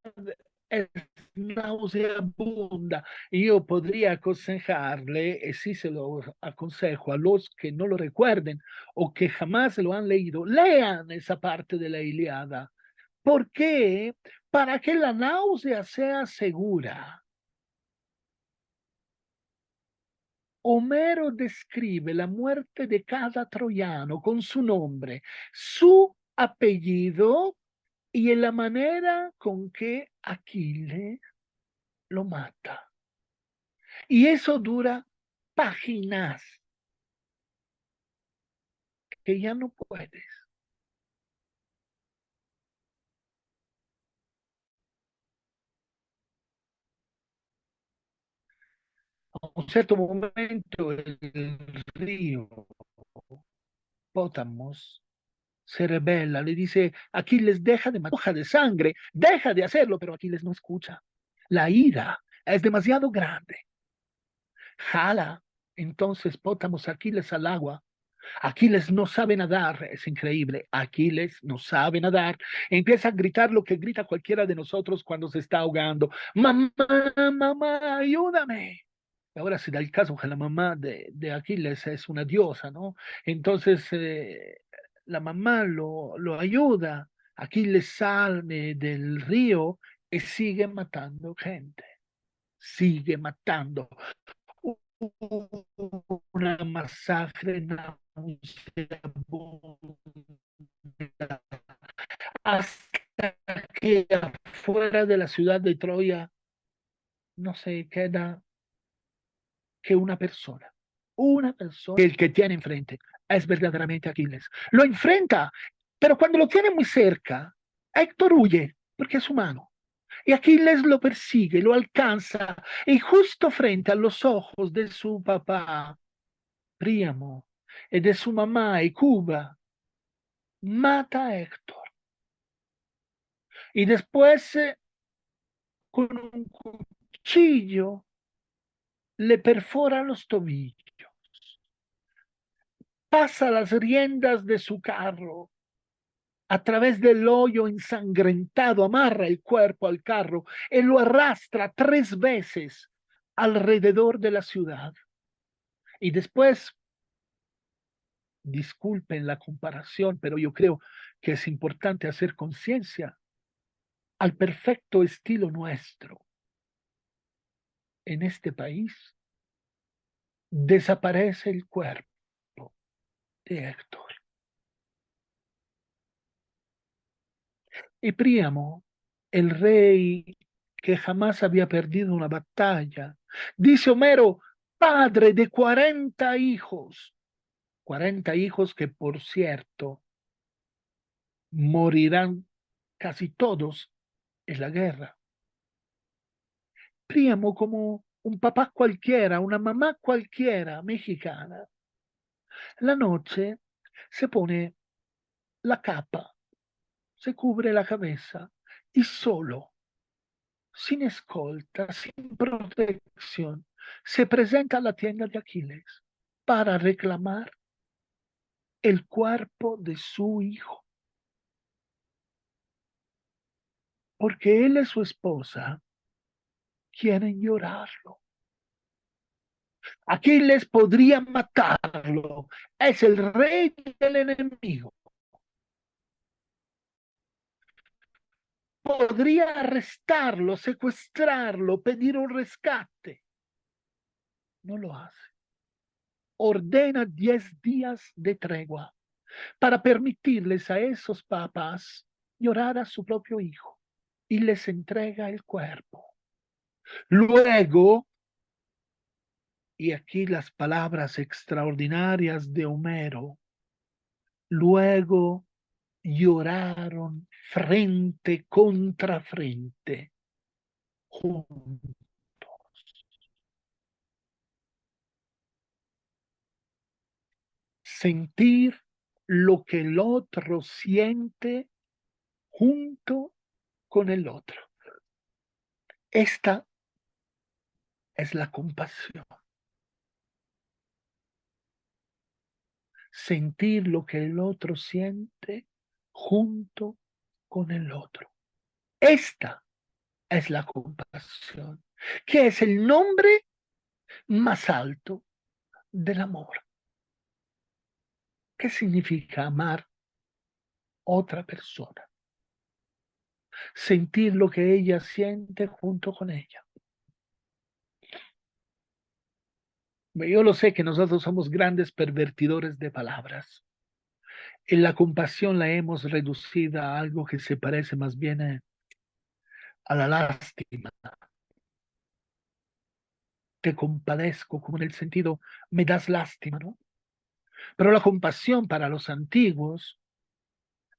es nauseabunda. Yo podría aconsejarle, y sí se lo aconsejo a los que no lo recuerden o que jamás lo han leído, lean esa parte de la Ilíada. ¿Por qué? Para que la náusea sea segura. Homero describe la muerte de cada troyano con su nombre, su apellido y en la manera con que Aquiles lo mata. Y eso dura páginas que ya no puedes. A un cierto momento el río Pótamos se rebela, le dice, Aquiles, deja de matar, de sangre, deja de hacerlo, pero Aquiles no escucha. La ira es demasiado grande. Jala entonces Pótamos Aquiles al agua. Aquiles no sabe nadar, es increíble. Aquiles no sabe nadar. Empieza a gritar lo que grita cualquiera de nosotros cuando se está ahogando. Mamá, mamá, ayúdame. Ahora se da el caso que la mamá de Aquiles es una diosa, ¿no? Entonces la mamá lo ayuda. Aquiles sale del río y sigue matando gente. Sigue matando. Una masacre hasta que afuera de la ciudad de Troya no se queda que una persona, el que tiene enfrente es verdaderamente Aquiles. Lo enfrenta, pero cuando lo tiene muy cerca, Héctor huye porque es humano. Y Aquiles lo persigue, lo alcanza, y justo frente a los ojos de su papá, Príamo, y de su mamá, Hecuba, mata a Héctor. Y después, con un cuchillo, le perfora los tobillos. Pasa las riendas de su carro a través del hoyo ensangrentado, amarra el cuerpo al carro y lo arrastra 3 veces alrededor de la ciudad. Y después, disculpen la comparación, pero yo creo que es importante hacer conciencia al perfecto estilo nuestro. En este país desaparece el cuerpo de Héctor. Y Príamo, el rey que jamás había perdido una batalla, dice Homero, padre de 40 hijos, 40 hijos que por cierto morirán casi todos en la guerra. Príamo, como un papá cualquiera, una mamá cualquiera mexicana, La noche se pone la capa, se cubre la cabeza y solo, sin escolta, sin protección, se presenta a la tienda de Aquiles para reclamar el cuerpo de su hijo. Porque él y su esposa quieren llorarlo. Aquiles podría matarlo. Es el rey del enemigo. Podría arrestarlo, secuestrarlo, pedir un rescate. No lo hace. Ordena 10 días de tregua para permitirles a esos papás llorar a su propio hijo y les entrega el cuerpo. Luego, y aquí las palabras extraordinarias de Homero, luego lloraron frente contra frente, juntos. Sentir lo que el otro siente junto con el otro. Esta es la compasión. Sentir lo que el otro siente junto con el otro. Esta es la compasión, que es el nombre más alto del amor. ¿Qué significa amar a otra persona? Sentir lo que ella siente junto con ella. Yo lo sé que nosotros somos grandes pervertidores de palabras. En la compasión la hemos reducido a algo que se parece más bien a la lástima. Te compadezco, como en el sentido, me das lástima, ¿no? Pero la compasión para los antiguos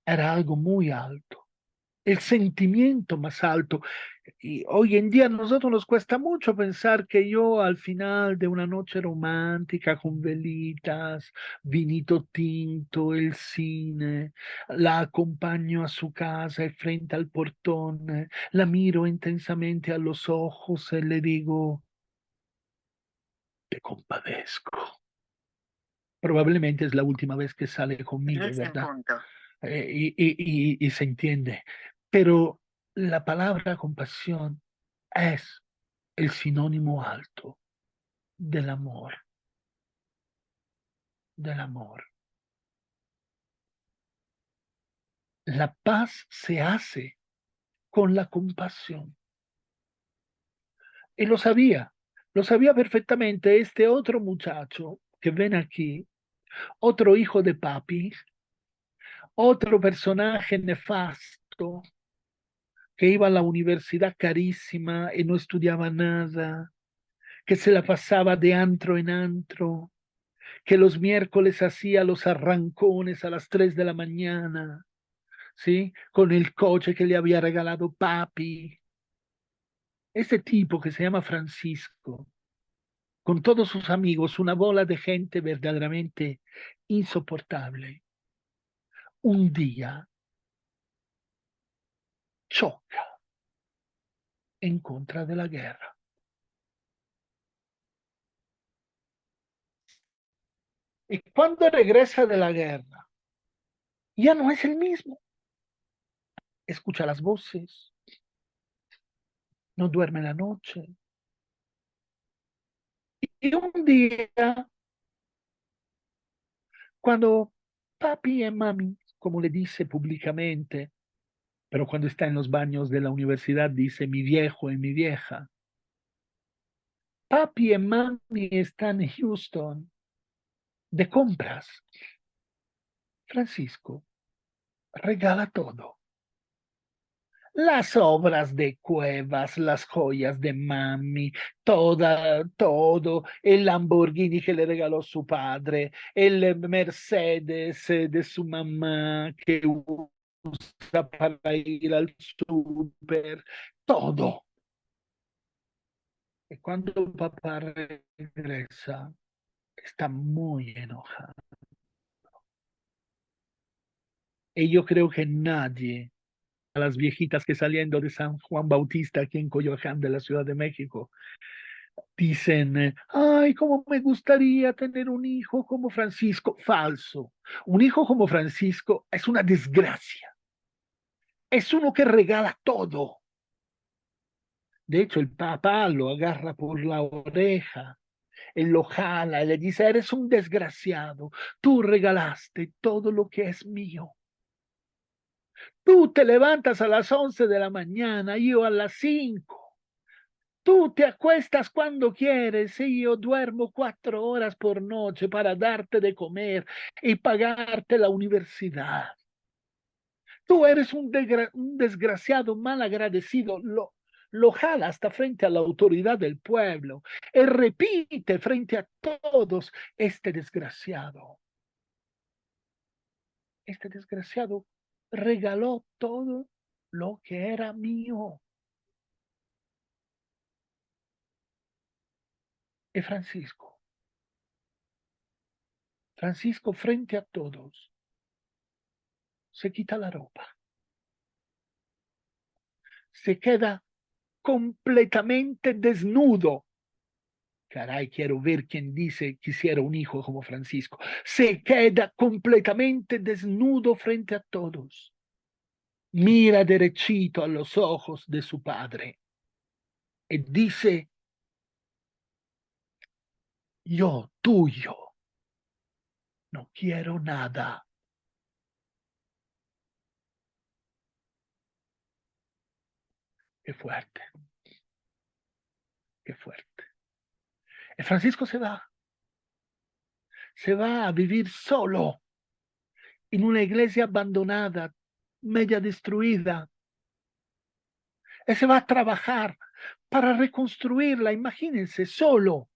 era algo muy alto, el sentimiento más alto. Y hoy en día a nosotros nos cuesta mucho pensar que yo al final de una noche romántica con velitas, vinito tinto, el cine, la acompaño a su casa y frente al portón, la miro intensamente a los ojos y le digo, te compadezco. Probablemente es la última vez que sale conmigo, ¿verdad? Y se entiende. Pero la palabra compasión es el sinónimo alto del amor, del amor. La paz se hace con la compasión. Y lo sabía perfectamente este otro muchacho que ven aquí, otro hijo de papi, otro personaje nefasto que iba a la universidad carísima y no estudiaba nada, que se la pasaba de antro en antro, que los miércoles hacía los arrancones a las 3 de la mañana, ¿sí? Con el coche que le había regalado papi. Este tipo que se llama Francisco, con todos sus amigos, una bola de gente verdaderamente insoportable, un día choca en contra de la guerra. Y cuando regresa de la guerra, ya no es el mismo. Escucha las voces, no duerme la noche. Y un día, cuando papi y mami, como le dice públicamente, pero cuando está en los baños de la universidad dice mi viejo y mi vieja, papi y mami están en Houston de compras. Francisco regala todo. Las obras de Cuevas, las joyas de mami, todo, el Lamborghini que le regaló su padre, el Mercedes de su mamá que usa para ir al súper, todo. Y cuando papá regresa, está muy enojado. Y yo creo que nadie, a las viejitas que saliendo de San Juan Bautista aquí en Coyoacán de la Ciudad de México, dicen, ay, cómo me gustaría tener un hijo como Francisco. Falso. Un hijo como Francisco es una desgracia. Es uno que regala todo. De hecho, el papá lo agarra por la oreja, él lo jala, le dice, eres un desgraciado, tú regalaste todo lo que es mío. Tú te levantas a las 11 de la mañana, yo a las 5. Tú te acuestas cuando quieres y yo duermo 4 horas por noche para darte de comer y pagarte la universidad. Tú eres un desgraciado mal agradecido. Lo jala hasta frente a la autoridad del pueblo. Él repite frente a todos, este desgraciado regaló todo lo que era mío. Y Francisco frente a todos, se quita la ropa. Se queda completamente desnudo. Caray, quiero ver quién dice quisiera un hijo como Francisco. Se queda completamente desnudo frente a todos. Mira derechito a los ojos de su padre y dice, yo tuyo no quiero nada. Qué fuerte, qué fuerte. Y Francisco se va a vivir solo en una iglesia abandonada, media destruida. Él se va a trabajar para reconstruirla, imagínense, solo.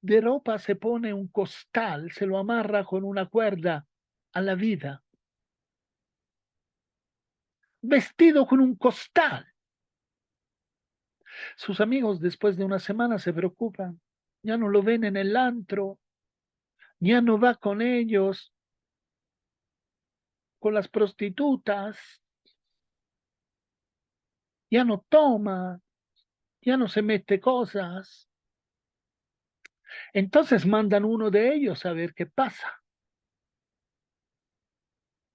De ropa se pone un costal, se lo amarra con una cuerda a la vida. Vestido con un costal. Sus amigos después de una semana se preocupan. Ya no lo ven en el antro. Ya no va con ellos, con las prostitutas. Ya no toma. Ya no se mete cosas. Entonces mandan uno de ellos a ver qué pasa.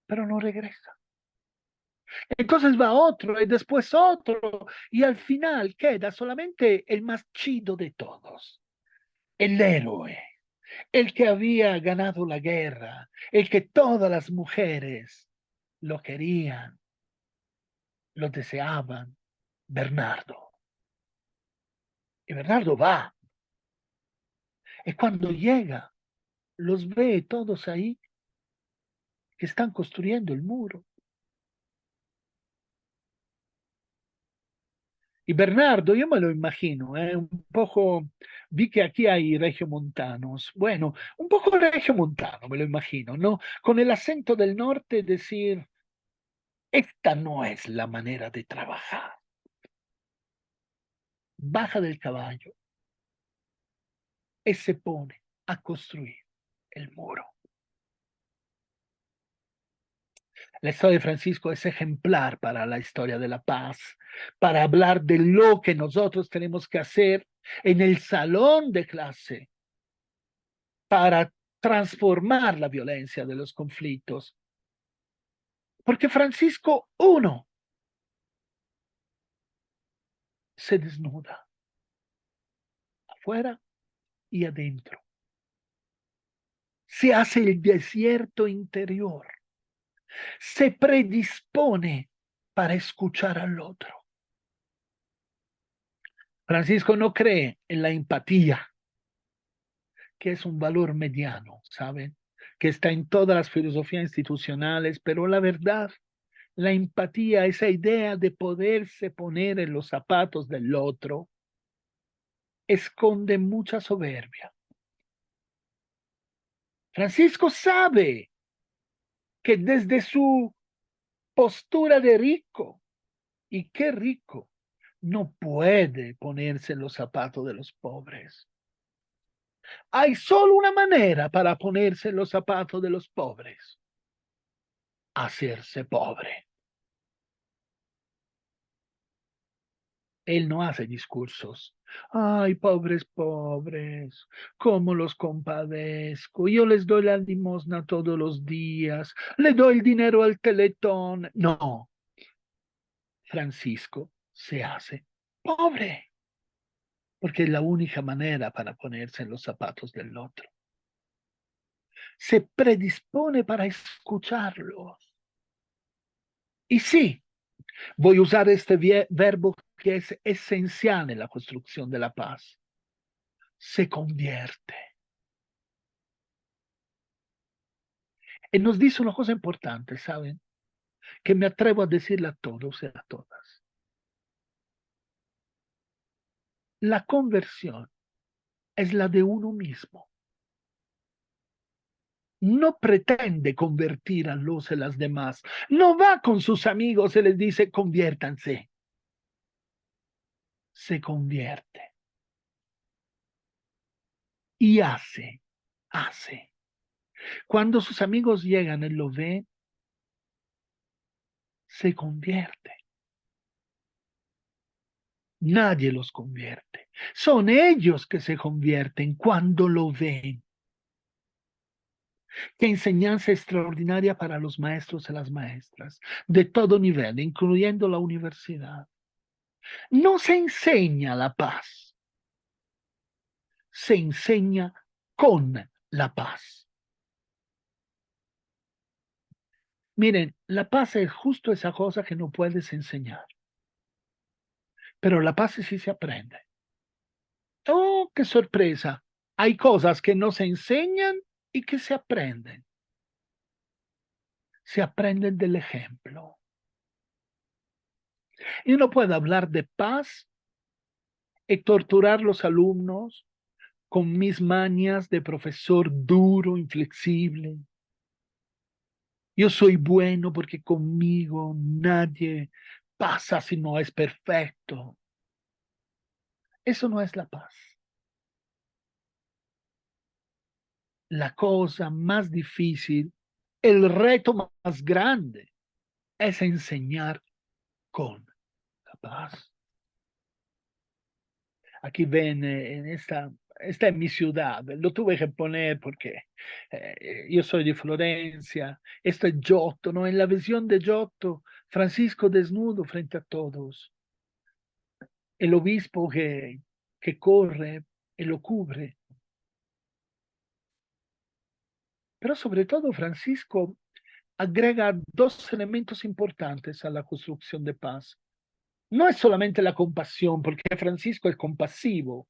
Pero no regresa. Entonces va otro y después otro y al final queda solamente el más chido de todos, el héroe, el que había ganado la guerra, el que todas las mujeres lo querían, lo deseaban, Bernardo. Y Bernardo va. Y cuando llega, los ve todos ahí que están construyendo el muro. Y Bernardo, yo me lo imagino, un poco, vi que aquí hay regiomontanos. Bueno, un poco regiomontano, me lo imagino, ¿no? Con el acento del norte decir, esta no es la manera de trabajar. Baja del caballo y se pone a construir el muro. La historia de Francisco es ejemplar para la historia de la paz, para hablar de lo que nosotros tenemos que hacer en el salón de clase para transformar la violencia de los conflictos. Porque Francisco, uno, se desnuda, afuera y adentro. Se hace el desierto interior. Se predispone para escuchar al otro. Francisco no cree en la empatía, que es un valor mediano, ¿saben? Que está en todas las filosofías institucionales, pero la verdad, la empatía, esa idea de poderse poner en los zapatos del otro, esconde mucha soberbia. Francisco sabe que desde su postura de rico, y qué rico, no puede ponerse en los zapatos de los pobres. Hay solo una manera para ponerse en los zapatos de los pobres: hacerse pobre. Él no hace discursos. Ay, pobres, pobres, cómo los compadezco. Yo les doy la limosna todos los días, le doy el dinero al Teletón. No, Francisco se hace pobre, porque es la única manera para ponerse en los zapatos del otro. Se predispone para escucharlos. Y sí, voy a usar este verbo que es esencial en la construcción de la paz. Se convierte. Y nos dice una cosa importante, ¿saben? Que me atrevo a decirle a todos y a todas. La conversión es la de uno mismo. No pretende convertir a los y las demás. No va con sus amigos y les dice, conviértanse. Se convierte. Y hace. Cuando sus amigos llegan, él lo ve, se convierte. Nadie los convierte. Son ellos que se convierten cuando lo ven. Qué enseñanza extraordinaria para los maestros y las maestras, de todo nivel, incluyendo la universidad. No se enseña la paz, se enseña con la paz. Miren, la paz es justo esa cosa que no puedes enseñar. Pero la paz sí se aprende. ¡Oh, qué sorpresa! Hay cosas que no se enseñan y que se aprenden. Se aprenden del ejemplo. Y uno puede hablar de paz y torturar a los alumnos con mis mañas de profesor duro, inflexible. Yo soy bueno porque conmigo nadie pasa si no es perfecto. Eso no es la paz. La cosa más difícil, el reto más grande, es enseñar con la paz. Aquí ven, esta es mi ciudad, lo tuve que poner porque yo soy de Florencia. Esto es Giotto, ¿no? En la visión de Giotto, Francisco desnudo frente a todos. El obispo que corre y lo cubre. Pero sobre todo Francisco agrega dos elementos importantes a la construcción de paz. No es solamente la compasión, porque Francisco es compasivo,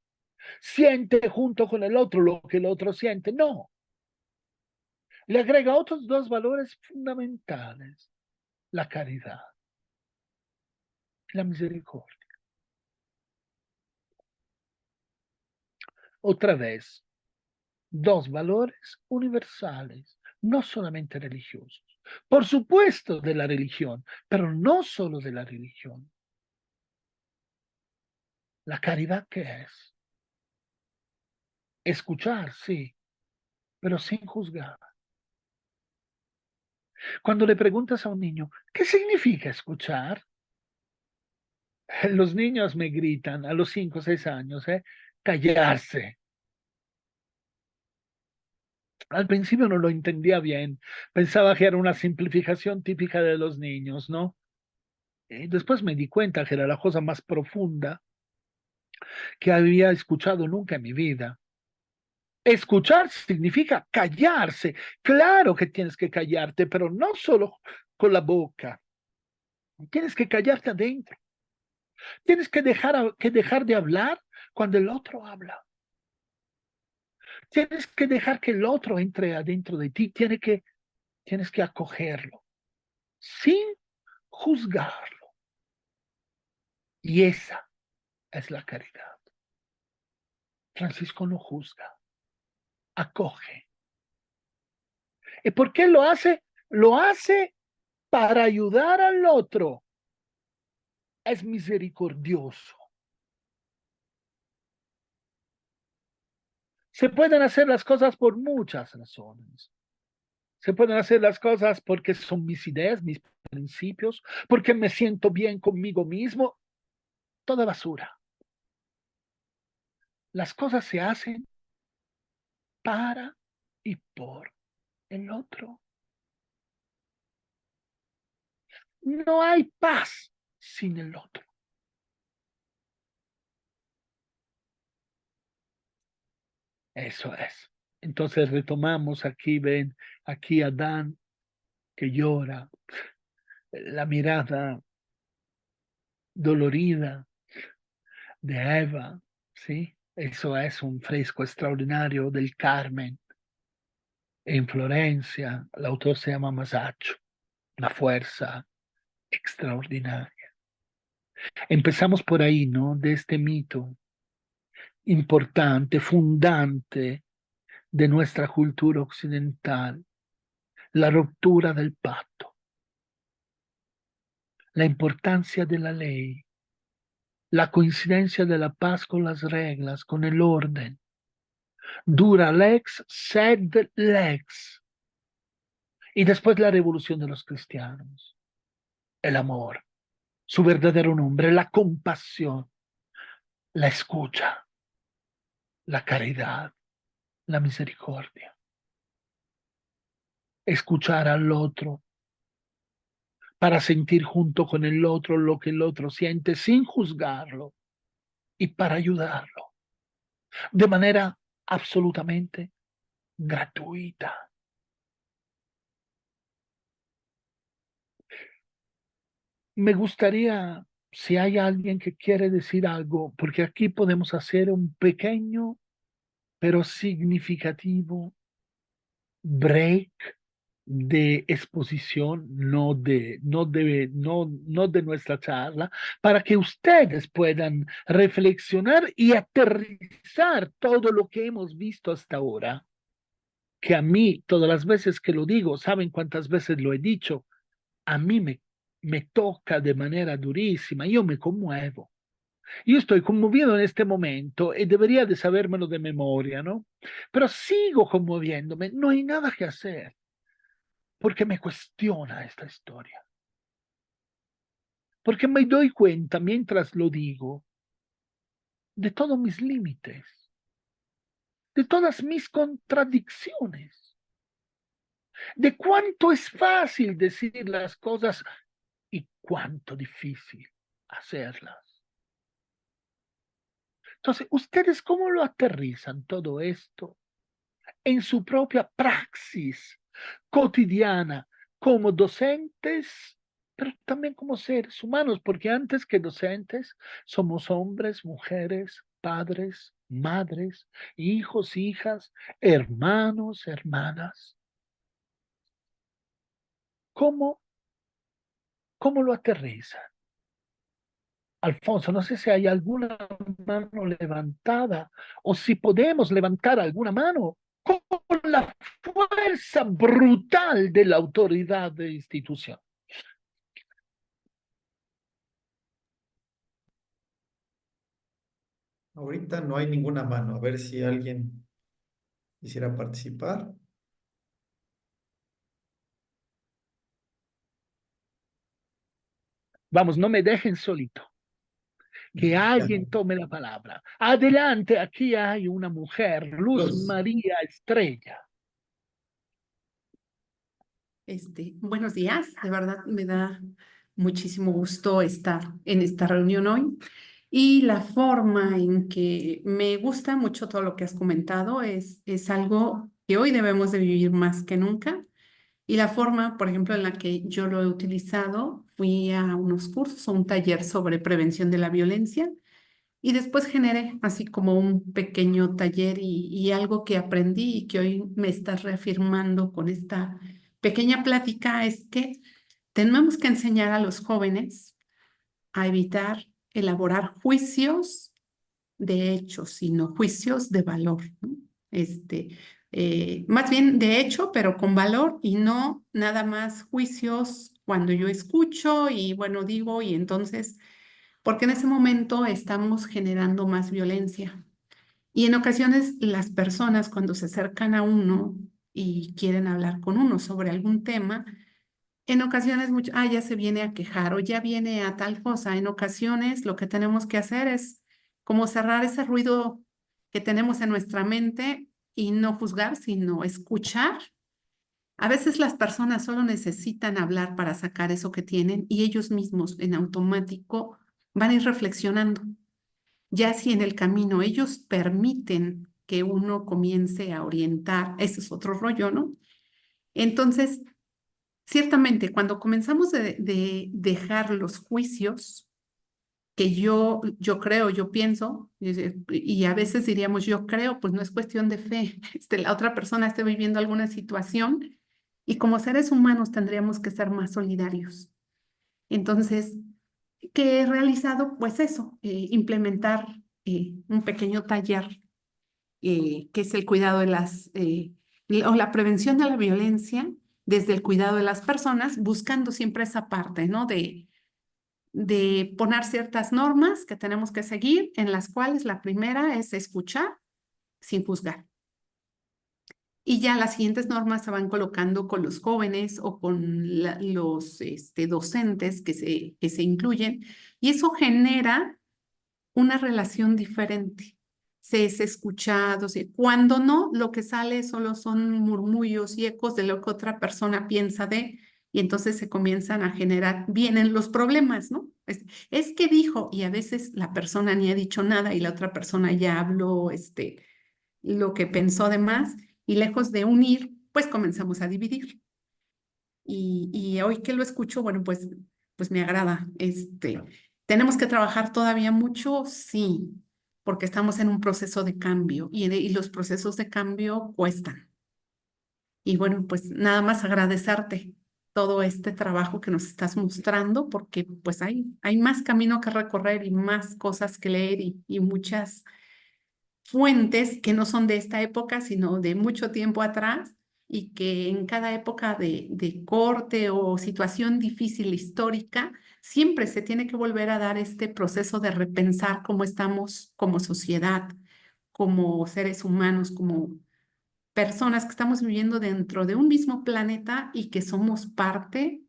siente junto con el otro lo que el otro siente, no. Le agrega otros dos valores fundamentales: la caridad y la misericordia. Otra vez, dos valores universales, no solamente religiosos. Por supuesto de la religión, pero no solo de la religión. La caridad, ¿qué es? Escuchar, sí, pero sin juzgar. Cuando le preguntas a un niño, ¿qué significa escuchar? Los niños me gritan a los 5 o 6 años, callarse. Al principio no lo entendía bien, pensaba que era una simplificación típica de los niños, ¿no? Y después me di cuenta que era la cosa más profunda que había escuchado nunca en mi vida. Escuchar significa callarse. Claro que tienes que callarte, pero no solo con la boca. Tienes que callarte adentro. Tienes que dejar de hablar cuando el otro habla. Tienes que dejar que el otro entre adentro de ti. Tienes que acogerlo sin juzgarlo. Y esa es la caridad. Francisco no juzga, acoge. ¿Y por qué lo hace? Lo hace para ayudar al otro. Es misericordioso. Se pueden hacer las cosas por muchas razones. Se pueden hacer las cosas porque son mis ideas, mis principios, porque me siento bien conmigo mismo. Toda basura. Las cosas se hacen para y por el otro. No hay paz sin el otro. Eso es. Entonces retomamos aquí, ven, aquí Adán que llora, la mirada dolorida de Eva, ¿sí? Eso es un fresco extraordinario del Carmen en Florencia. El autor se llama Masaccio, una fuerza extraordinaria. Empezamos por ahí, ¿no? De este mito importante, fundante de nuestra cultura occidental, la ruptura del pacto, la importancia de la ley, la coincidencia de la paz con las reglas, con el orden. Dura lex, sed lex. Y después la revolución de los cristianos, el amor, su verdadero nombre, la compasión, la escucha, la caridad, la misericordia. Escuchar al otro para sentir junto con el otro lo que el otro siente sin juzgarlo y para ayudarlo de manera absolutamente gratuita. Me gustaría, si hay alguien que quiere decir algo, porque aquí podemos hacer un pequeño pero significativo break de exposición, no de nuestra charla, para que ustedes puedan reflexionar y aterrizar todo lo que hemos visto hasta ahora, que a mí, todas las veces que lo digo, ¿saben cuántas veces lo he dicho? A mí me toca de manera durísima, yo me conmuevo. Yo estoy conmovido en este momento y debería de sabérmelo de memoria, ¿no? Pero sigo conmoviéndome, no hay nada que hacer, porque me cuestiona esta historia. Porque me doy cuenta mientras lo digo de todos mis límites, de todas mis contradicciones, de cuánto es fácil decir las cosas y cuánto difícil hacerlas. Entonces, ¿ustedes cómo lo aterrizan todo esto en su propia praxis cotidiana como docentes, pero también como seres humanos? Porque antes que docentes somos hombres, mujeres, padres, madres, hijos, hijas, hermanos, hermanas. ¿Cómo lo aterrizan? Alfonso, no sé si hay alguna mano levantada o si podemos levantar alguna mano con la fuerza brutal de la autoridad de institución. Ahorita no hay ninguna mano. A ver si alguien quisiera participar. Vamos, no me dejen solito. Que alguien tome la palabra. Adelante, aquí hay una mujer, Luz María Estrella. Buenos días, de verdad me da muchísimo gusto estar en esta reunión hoy y la forma en que me gusta mucho todo lo que has comentado es algo que hoy debemos de vivir más que nunca y la forma, por ejemplo, en la que yo lo he utilizado, fui a unos cursos, a un taller sobre prevención de la violencia y después generé así como un pequeño taller y algo que aprendí y que hoy me estás reafirmando con esta pequeña plática es que tenemos que enseñar a los jóvenes a evitar elaborar juicios de hechos, sino juicios de valor, ¿no? Más bien de hecho, pero con valor y no nada más juicios cuando yo escucho y bueno, digo y entonces porque en ese momento estamos generando más violencia. Y en ocasiones las personas cuando se acercan a uno y quieren hablar con uno sobre algún tema, en ocasiones mucho, ya se viene a quejar o ya viene a tal cosa. En ocasiones lo que tenemos que hacer es como cerrar ese ruido que tenemos en nuestra mente y no juzgar, sino escuchar. A veces las personas solo necesitan hablar para sacar eso que tienen y ellos mismos en automático van a ir reflexionando. Ya si en el camino ellos permiten que uno comience a orientar, ese es otro rollo, ¿no? Entonces, ciertamente, cuando comenzamos de dejar los juicios, que yo creo, yo pienso, y a veces diríamos yo creo, pues no es cuestión de fe, la otra persona está viviendo alguna situación y como seres humanos tendríamos que ser más solidarios. Entonces, ¿qué he realizado? Pues eso, implementar un pequeño taller que es el cuidado de o la prevención de la violencia desde el cuidado de las personas, buscando siempre esa parte, ¿no? De poner ciertas normas que tenemos que seguir, en las cuales la primera es escuchar sin juzgar. Y ya las siguientes normas se van colocando con los jóvenes o con los docentes que se incluyen, y eso genera una relación diferente. Se es escuchado, cuando no, lo que sale solo son murmullos y ecos de lo que otra persona piensa y entonces se comienzan a generar, vienen los problemas, ¿no? Es que dijo, y a veces la persona ni ha dicho nada y la otra persona ya habló lo que pensó de más, y lejos de unir, pues comenzamos a dividir. Y hoy que lo escucho, bueno, pues me agrada. ¿Tenemos que trabajar todavía mucho? Sí, porque estamos en un proceso de cambio y los procesos de cambio cuestan. Y bueno, pues nada más agradecerte todo este trabajo que nos estás mostrando, porque pues hay más camino que recorrer y más cosas que leer y muchas fuentes que no son de esta época, sino de mucho tiempo atrás, y que en cada época de corte o situación difícil histórica, siempre se tiene que volver a dar este proceso de repensar cómo estamos como sociedad, como seres humanos, como personas que estamos viviendo dentro de un mismo planeta y que somos parte,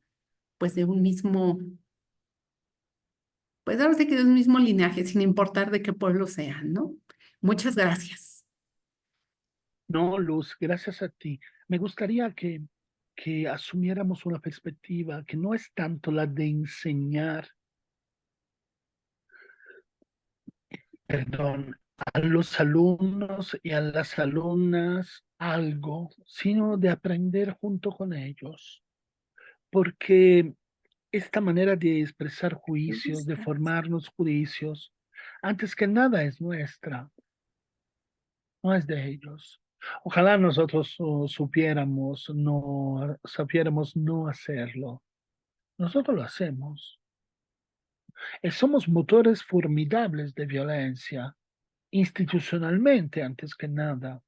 pues, de un mismo, pues ahora sí que de un mismo linaje, sin importar de qué pueblo sean, ¿no? Muchas gracias. No, Luz, gracias a ti. Me gustaría que asumiéramos una perspectiva que no es tanto la de enseñar, perdón, a los alumnos y a las alumnas algo, sino de aprender junto con ellos. Porque esta manera de expresar juicios, de formarnos juicios, antes que nada es nuestra, no es de ellos. Ojalá nosotros supiéramos no hacerlo. Nosotros lo hacemos. Somos motores formidables de violencia, institucionalmente antes que nada.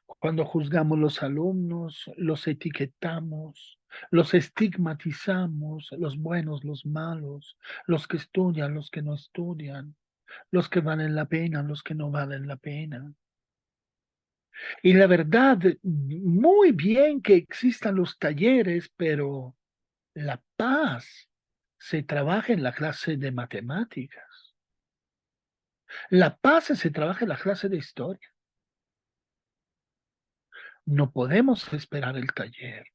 Cuando juzgamos los alumnos, los etiquetamos, los estigmatizamos, los buenos, los malos, los que estudian, los que no estudian, los que valen la pena, los que no valen la pena. Y la verdad, muy bien que existan los talleres, pero la paz se trabaja en la clase de matemáticas. La paz se trabaja en la clase de historia. No podemos esperar el taller.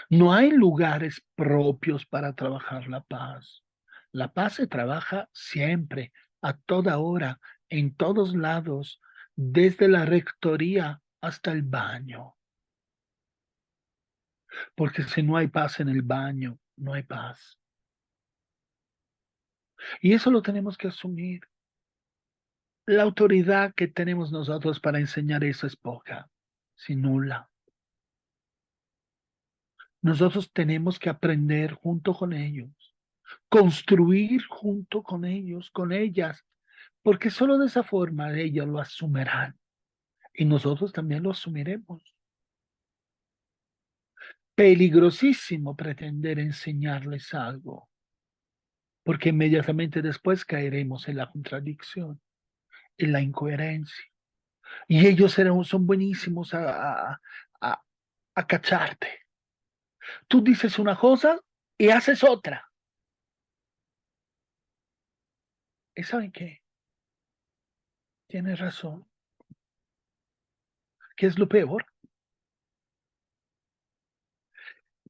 No hay lugares propios para trabajar la paz. La paz se trabaja siempre, a toda hora, en todos lados, desde la rectoría hasta el baño. Porque si no hay paz en el baño, no hay paz. Y eso lo tenemos que asumir. La autoridad que tenemos nosotros para enseñar eso es poca, si nula. Nosotros tenemos que aprender junto con ellos, construir junto con ellos, con ellas, porque solo de esa forma ellos lo asumirán y nosotros también lo asumiremos. Peligrosísimo pretender enseñarles algo, porque inmediatamente después caeremos en la contradicción. y la incoherencia. Y ellos son buenísimos a cacharte. Tú dices una cosa y haces otra. ¿Y saben qué? Tienes razón. ¿Qué es lo peor?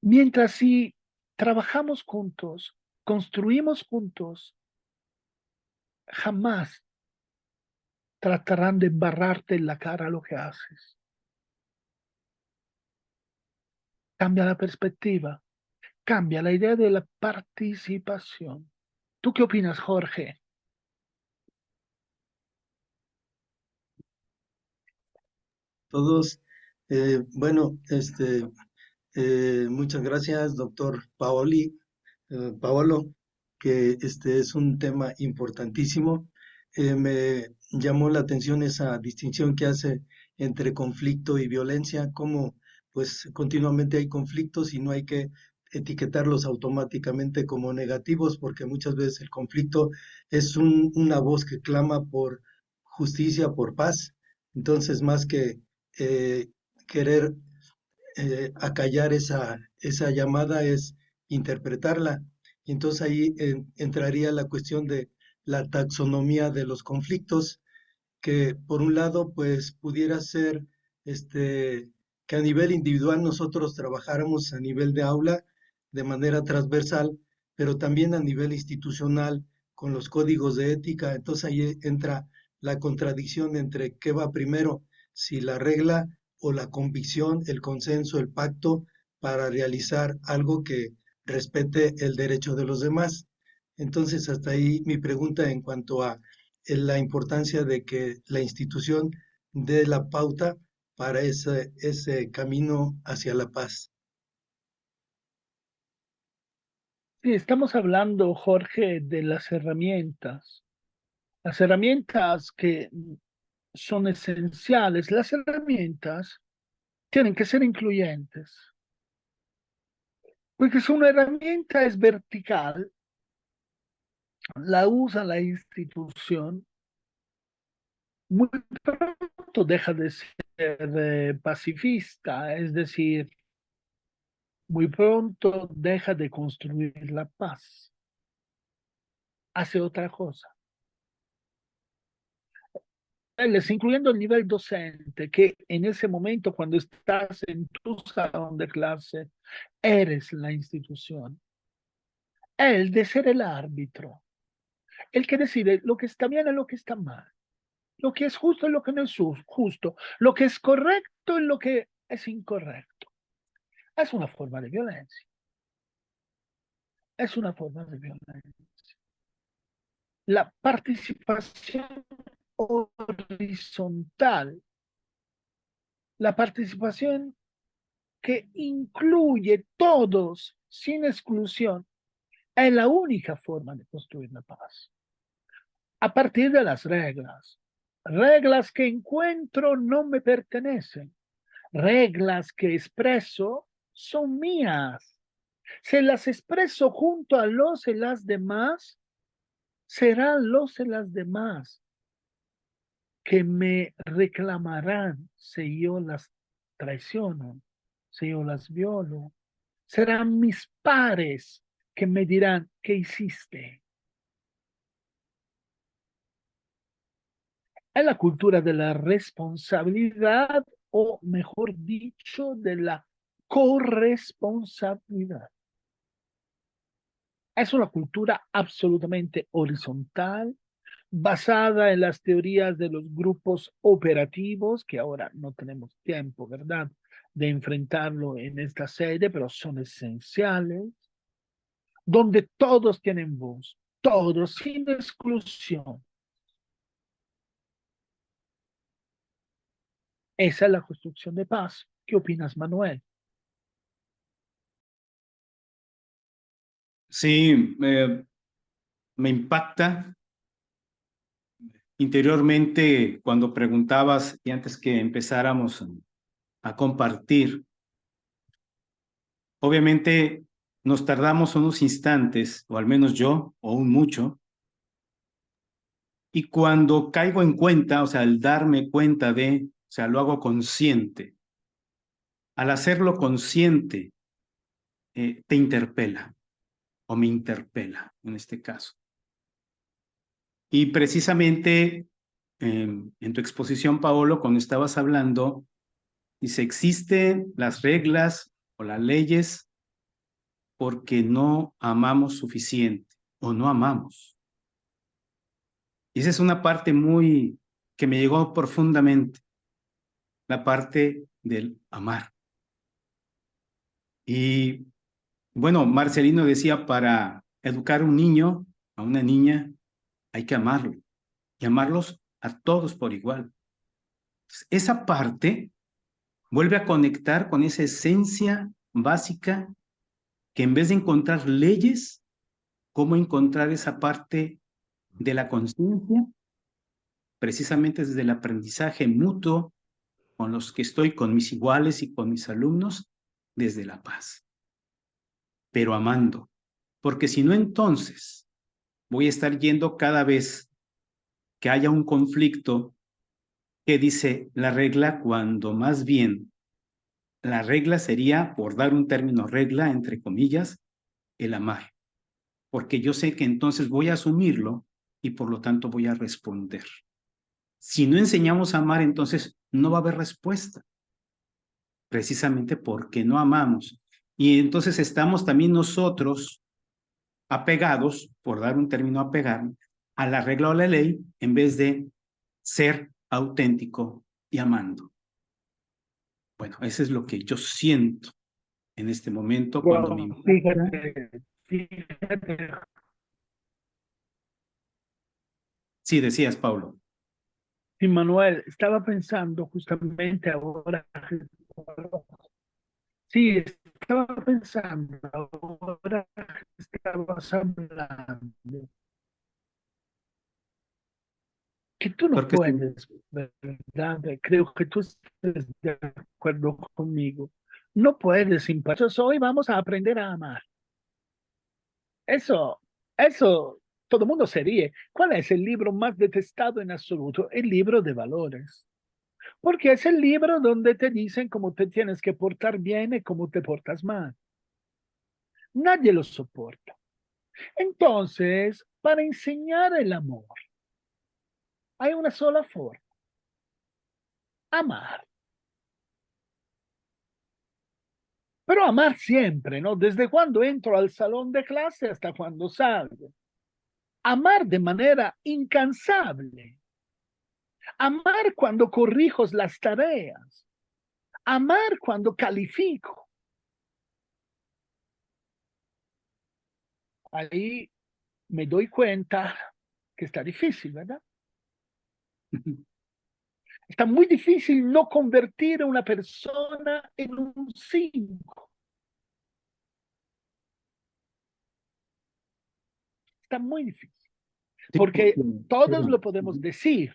Mientras si trabajamos juntos, construimos juntos, jamás tratarán de embarrarte en la cara lo que haces. Cambia la perspectiva, cambia la idea de la participación. ¿Tú qué opinas, Jorge? Todos, bueno, muchas gracias, doctor Paolo, que este es un tema importantísimo. Me llamó la atención esa distinción que hace entre conflicto y violencia, como pues continuamente hay conflictos y no hay que etiquetarlos automáticamente como negativos, porque muchas veces el conflicto es una voz que clama por justicia, por paz. Entonces, más que querer acallar esa llamada es interpretarla. Y entonces ahí entraría la cuestión de la taxonomía de los conflictos, que por un lado pues pudiera ser que a nivel individual nosotros trabajáramos a nivel de aula de manera transversal, pero también a nivel institucional con los códigos de ética. Entonces ahí entra la contradicción entre qué va primero, si la regla o la convicción, el consenso, el pacto para realizar algo que respete el derecho de los demás. Entonces, hasta ahí mi pregunta en cuanto a la importancia de que la institución dé la pauta para ese camino hacia la paz. Sí, estamos hablando, Jorge, de las herramientas que son esenciales. Las herramientas tienen que ser incluyentes, porque si una herramienta es vertical, la usa la institución, muy pronto deja de ser pacifista, es decir, muy pronto deja de construir la paz, hace otra cosa. Incluyendo el nivel docente, que en ese momento, cuando estás en tu salón de clase, eres la institución. El de ser el árbitro, el que decide lo que está bien y lo que está mal, lo que es justo y lo que no es justo, lo que es correcto y lo que es incorrecto. Es una forma de violencia. Es una forma de violencia. La participación horizontal, la participación que incluye todos sin exclusión, es la única forma de construir la paz. A partir de las reglas que encuentro no me pertenecen, reglas que expreso son mías. Si las expreso junto a los y las demás, serán los y las demás que me reclamarán si yo las traiciono, si yo las violo. Serán mis pares que me dirán, ¿qué hiciste? Es la cultura de la responsabilidad, o mejor dicho, de la corresponsabilidad. Es una cultura absolutamente horizontal, basada en las teorías de los grupos operativos, que ahora no tenemos tiempo, ¿verdad?, de enfrentarlo en esta sede, pero son esenciales, donde todos tienen voz, todos, sin exclusión. Esa es la construcción de paz. ¿Qué opinas, Manuel? Sí, me impacta interiormente cuando preguntabas y antes que empezáramos a compartir. Obviamente nos tardamos unos instantes, o al menos yo, o un mucho, Y cuando caigo en cuenta, o sea, el darme cuenta de, o sea, lo hago consciente. Al hacerlo consciente, te interpela o me interpela en este caso. Y precisamente en tu exposición, Paolo, cuando estabas hablando, dice, existen las reglas o las leyes porque no amamos suficiente o no amamos. Y esa es una parte muy que me llegó profundamente, la parte del amar. Y bueno, Marcelino decía, para educar a un niño, a una niña, hay que amarlo y amarlos a todos por igual. Esa parte vuelve a conectar con esa esencia básica que en vez de encontrar leyes, cómo encontrar esa parte de la conciencia, precisamente desde el aprendizaje mutuo con los que estoy, con mis iguales y con mis alumnos, desde la paz, pero amando, porque si no, entonces voy a estar yendo cada vez que haya un conflicto que dice la regla, cuando más bien la regla sería, por dar un término regla, entre comillas, el amar, porque yo sé que entonces voy a asumirlo y por lo tanto voy a responder. Si no enseñamos a amar, entonces no va a haber respuesta, precisamente porque no amamos. Y entonces estamos también nosotros apegados, por dar un término apegar, a la regla o la ley, en vez de ser auténtico y amando. Bueno, eso es lo que yo siento en este momento cuando me Wow, involucra. fíjate, Sí, decías, Paulo. sí, Manuel, estaba pensando justamente ahora, sí, estaba pensando ahora que estabas hablando, que tú no Porque puedes, ¿verdad? Creo que tú estás de acuerdo conmigo. No puedes impartir. Hoy vamos a aprender a amar. Eso, eso, todo el mundo se ríe. ¿Cuál es el libro más detestado en absoluto? El libro de valores. Porque es el libro donde te dicen cómo te tienes que portar bien y cómo te portas mal. Nadie lo soporta. Entonces, para enseñar el amor, hay una sola forma. Amar. Pero amar siempre, ¿no? Desde cuando entro al salón de clase hasta cuando salgo. Amar de manera incansable. Amar cuando corrijo las tareas. Amar cuando califico. Ahí me doy cuenta que está difícil, ¿verdad? Está muy difícil no convertir a una persona en un 5. Está muy difícil. Porque todos lo podemos decir,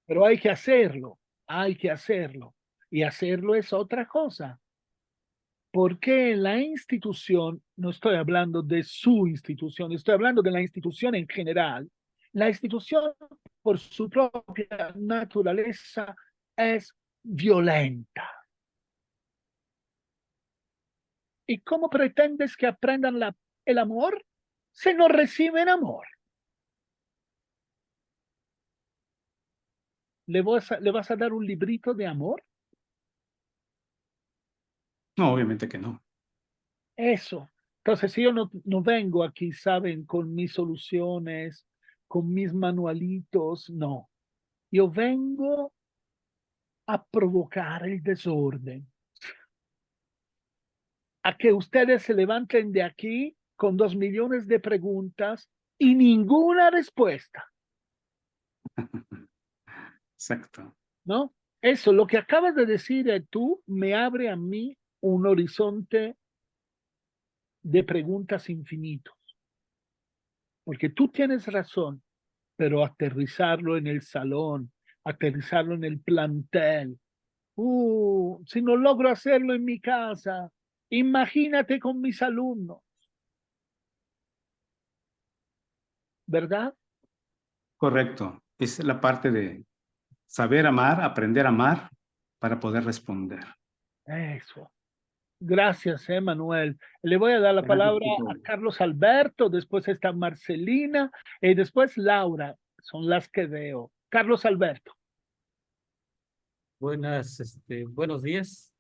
pero hay que hacerlo. Hay que hacerlo. Y hacerlo es otra cosa. Porque la institución, no estoy hablando de su institución, estoy hablando de la institución en general. La institución, por su propia naturaleza, es violenta. ¿Y cómo pretendes que aprendan el amor si no reciben amor? ¿Le vas a dar un librito de amor? no, obviamente que no. Eso. Entonces, si yo no vengo aquí, ¿saben? Con mis soluciones, con mis manualitos, no. Yo vengo a provocar el desorden. A que ustedes se levanten de aquí con 2 millones de preguntas y ninguna respuesta, Exacto. ¿no? Eso, lo que acabas de decir tú, me abre a mí un horizonte de preguntas infinitos. Porque tú tienes razón, pero aterrizarlo en el salón, aterrizarlo en el plantel. Si no logro hacerlo en mi casa, imagínate con mis alumnos, ¿verdad? Correcto. Es la parte de saber amar, aprender a amar para poder responder. Eso. Gracias, Manuel. Le voy a dar la Gracias, palabra Tito. a Carlos Alberto, después está Marcelina y después Laura. Son las que veo. Carlos Alberto. Buenos días.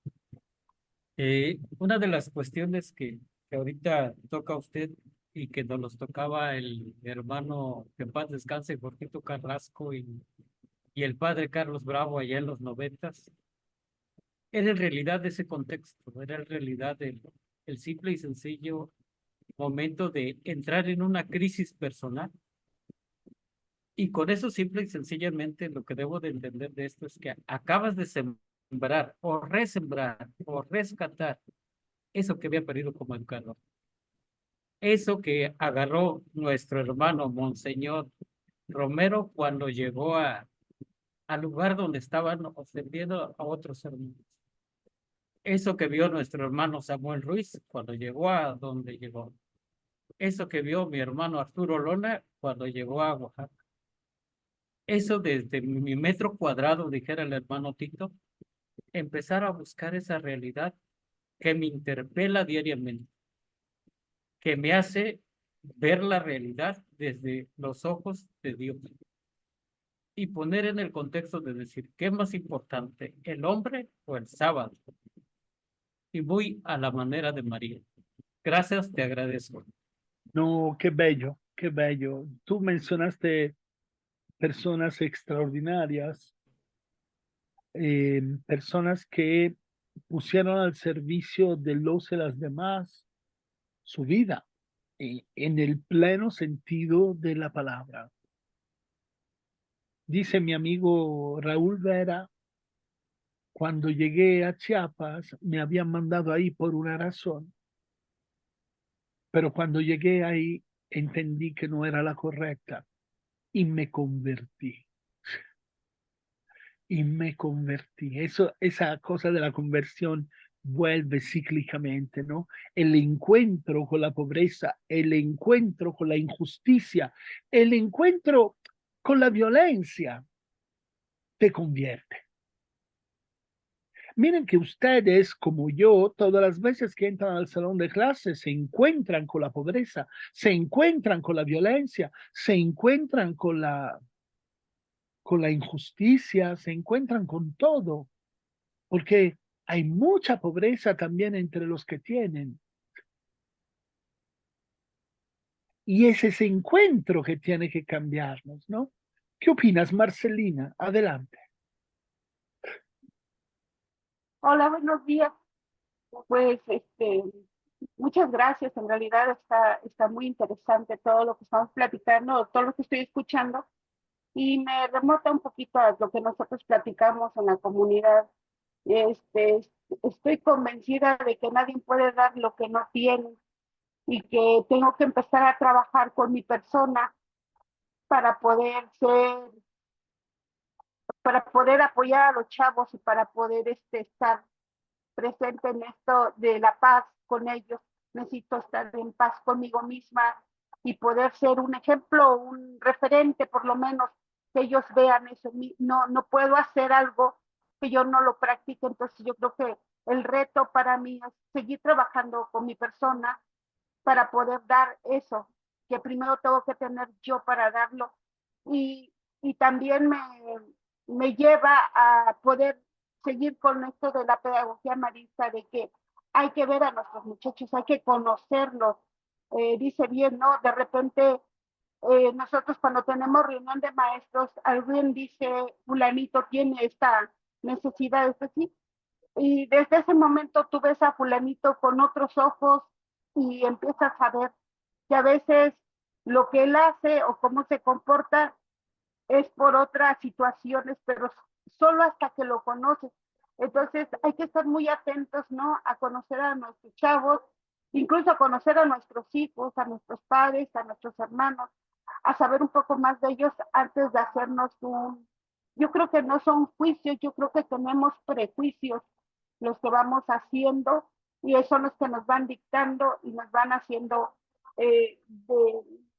Una de las cuestiones que ahorita toca usted y que nos los tocaba el hermano, que en paz descanse, Jorgito Carrasco y el padre Carlos Bravo allá en los 90s, era en realidad ese contexto, era en realidad el simple y sencillo momento de entrar en una crisis personal. Y con eso simple y sencillamente lo que debo de entender de esto es que acabas de sembrar o resembrar o rescatar eso que había perdido como educador. Eso que agarró nuestro hermano Monseñor Romero cuando llegó al lugar donde estaban ofendiendo a otros hermanos. Eso que vio nuestro hermano Samuel Ruiz cuando llegó a donde llegó. Eso que vio mi hermano Arturo Lona cuando llegó a Oaxaca. Eso desde mi metro cuadrado, dijera el hermano Tito, empezar a buscar esa realidad que me interpela diariamente, que me hace ver la realidad desde los ojos de Dios y poner en el contexto de decir, ¿qué es más importante, el hombre o el sábado? Y voy a la manera de María. Gracias, te agradezco. No, qué bello, qué bello. Tú mencionaste personas extraordinarias, personas que pusieron al servicio de los y las demás su vida, en el pleno sentido de la palabra. Dice mi amigo Raúl Vera, cuando llegué a Chiapas, me habían mandado ahí por una razón, pero cuando llegué ahí entendí que no era la correcta y me convertí. Y me convertí. Eso, esa cosa de la conversión vuelve cíclicamente, ¿no? El encuentro con la pobreza, el encuentro con la injusticia, el encuentro con la violencia, te convierte. Miren que ustedes, como yo, todas las veces que entran al salón de clases, se encuentran con la pobreza, se encuentran con la violencia, se encuentran con la injusticia, se encuentran con todo, porque hay mucha pobreza también entre los que tienen. Y es ese encuentro que tiene que cambiarnos, ¿no? ¿Qué opinas, Marcelina? Adelante. Hola, buenos días. Pues, muchas gracias. En realidad está muy interesante todo lo que estamos platicando, todo lo que estoy escuchando, y me remota un poquito a lo que nosotros platicamos en la comunidad. Este, Estoy convencida de que nadie puede dar lo que no tiene y que tengo que empezar a trabajar con mi persona para poder para poder apoyar a los chavos y para poder estar presente en esto de la paz con ellos. Necesito estar en paz conmigo misma y poder ser un ejemplo, un referente, por lo menos, que ellos vean eso. No puedo hacer algo que yo no lo practique, entonces yo creo que el reto para mí es seguir trabajando con mi persona para poder dar eso, que primero tengo que tener yo para darlo. Y también me lleva a poder seguir con esto de la pedagogía marista, de que hay que ver a nuestros muchachos, hay que conocerlos. Dice bien, ¿no? De repente, nosotros cuando tenemos reunión de maestros, alguien dice, fulanito tiene esta necesidad, es así. Y desde ese momento tú ves a fulanito con otros ojos y empiezas a ver que a veces lo que él hace o cómo se comporta es por otras situaciones, pero solo hasta que lo conoces. Entonces hay que estar muy atentos, ¿no? A conocer a nuestros chavos, incluso a conocer a nuestros hijos, a nuestros padres, a nuestros hermanos, a saber un poco más de ellos antes de hacernos yo creo que no son juicios, yo creo que tenemos prejuicios los que vamos haciendo y esos son los que nos van dictando y nos van haciendo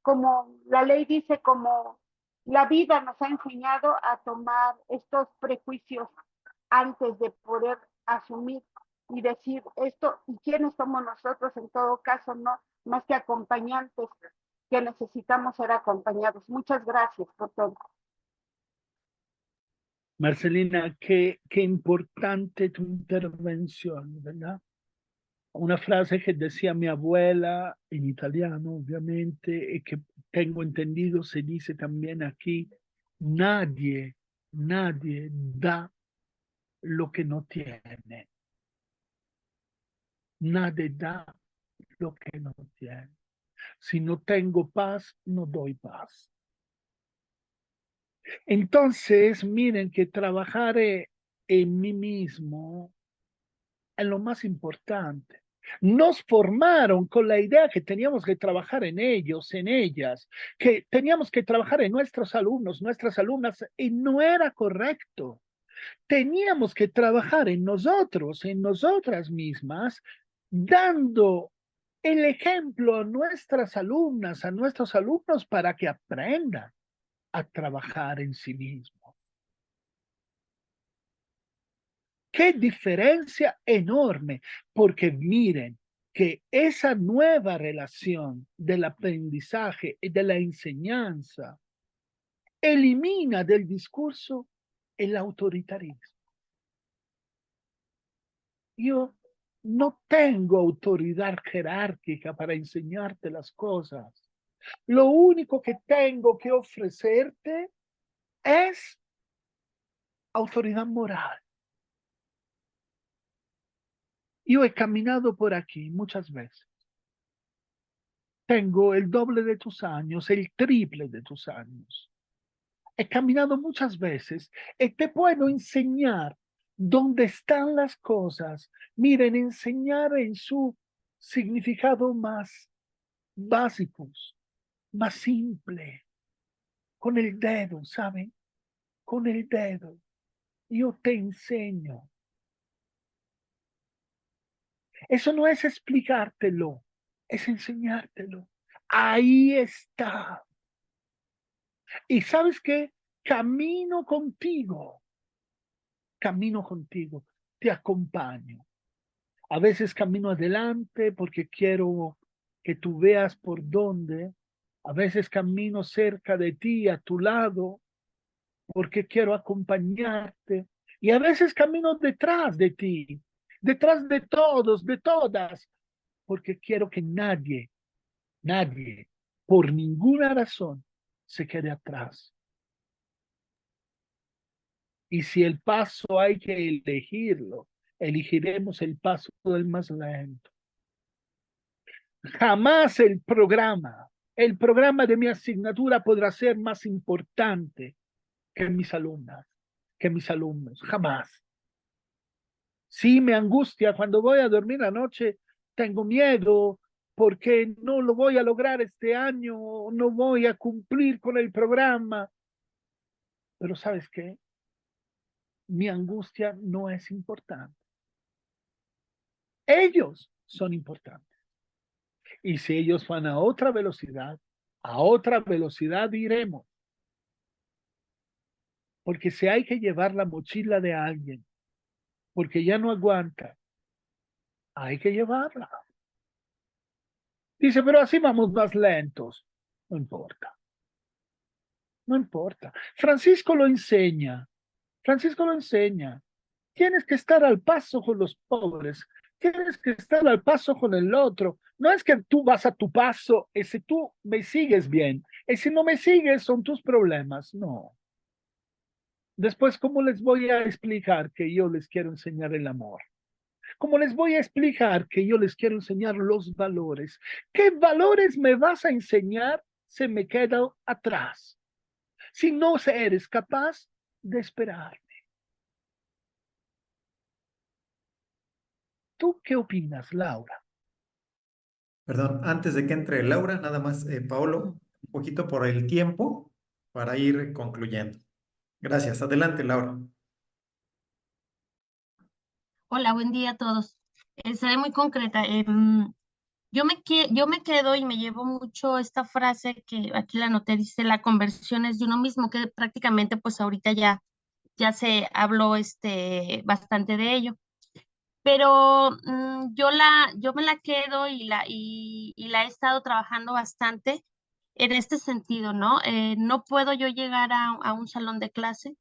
como la ley dice, como La vida nos ha enseñado a tomar estos prejuicios antes de poder asumir y decir esto, y quiénes somos nosotros en todo caso, no más que acompañantes que necesitamos ser acompañados. Muchas gracias por todo. Marcelina, qué importante tu intervención, ¿verdad? Una frase que decía mi abuela en italiano, obviamente, y que tengo entendido se dice también aquí, nadie da lo que no tiene. Nadie da lo que no tiene. Si no tengo paz, no doy paz. Entonces, miren que trabajar en mí mismo es lo más importante. Nos formaron con la idea que teníamos que trabajar en ellos, en ellas, que teníamos que trabajar en nuestros alumnos, nuestras alumnas, y no era correcto. Teníamos que trabajar en nosotros, en nosotras mismas, dando el ejemplo a nuestras alumnas, a nuestros alumnos, para que aprendan a trabajar en sí mismos. Qué diferencia enorme, porque miren que esa nueva relación del aprendizaje y de la enseñanza elimina del discurso el autoritarismo. Yo no tengo autoridad jerárquica para enseñarte las cosas. Lo único que tengo que ofrecerte es autoridad moral. Yo he caminado por aquí muchas veces. Tengo el doble de tus años, el triple de tus años. He caminado muchas veces y te puedo enseñar dónde están las cosas. Miren, enseñar en su significado más básicos, más simple, con el dedo, ¿saben? Con el dedo. Yo te enseño. Eso no es explicártelo, es enseñártelo. Ahí está. Y ¿sabes qué? Camino contigo, te acompaño. A veces camino adelante porque quiero que tú veas por dónde. A veces camino cerca de ti, a tu lado, porque quiero acompañarte. Y a veces camino detrás de ti, detrás de todos, de todas, porque quiero que nadie, por ninguna razón, se quede atrás. Y si el paso hay que elegirlo, elegiremos el paso del más lento. Jamás el programa de mi asignatura podrá ser más importante que mis alumnas, que mis alumnos. Jamás. Sí, me angustia cuando voy a dormir anoche, tengo miedo porque no lo voy a lograr este año, no voy a cumplir con el programa. Pero ¿sabes qué? Mi angustia no es importante. Ellos son importantes. Y si ellos van a otra velocidad iremos. Porque si hay que llevar la mochila de alguien, porque ya no aguanta, hay que llevarla. Dice, pero así vamos más lentos. No importa. No importa. Francisco lo enseña. Tienes que estar al paso con los pobres. Tienes que estar al paso con el otro. No es que tú vas a tu paso y si tú me sigues bien, y si no me sigues son tus problemas. No. Después, ¿cómo les voy a explicar que yo les quiero enseñar el amor? ¿Cómo les voy a explicar que yo les quiero enseñar los valores? ¿Qué valores me vas a enseñar si me quedo atrás? Si no eres capaz de esperar. ¿Tú qué opinas, Laura? Perdón, antes de que entre Laura, nada más, Paolo, un poquito por el tiempo para ir concluyendo. Gracias. Adelante, Laura. Hola, buen día a todos. Seré muy concreta. yo me quedo y me llevo mucho esta frase que aquí la anoté, dice, la conversión es de uno mismo, que prácticamente pues ahorita ya se habló bastante de ello. Pero yo me la quedo y la he estado trabajando bastante en este sentido, ¿no? No puedo yo llegar a un salón de clase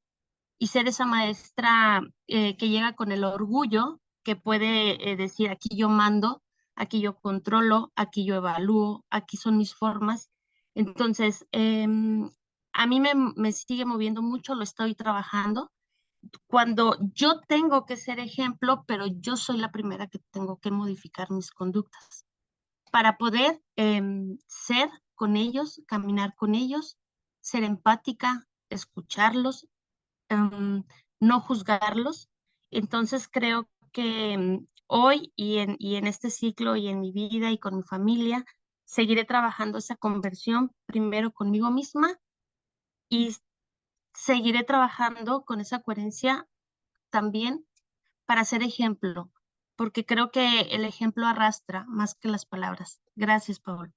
y ser esa maestra que llega con el orgullo, que puede decir, aquí yo mando, aquí yo controlo, aquí yo evalúo, aquí son mis formas. Entonces, a mí me sigue moviendo mucho, lo estoy trabajando. Cuando yo tengo que ser ejemplo, pero yo soy la primera que tengo que modificar mis conductas para poder ser con ellos, caminar con ellos, ser empática, escucharlos, no juzgarlos. Entonces creo que hoy y en este ciclo y en mi vida y con mi familia, seguiré trabajando esa conversión primero conmigo misma y seguiré trabajando con esa coherencia también para ser ejemplo, porque creo que el ejemplo arrastra más que las palabras. Gracias, Paul.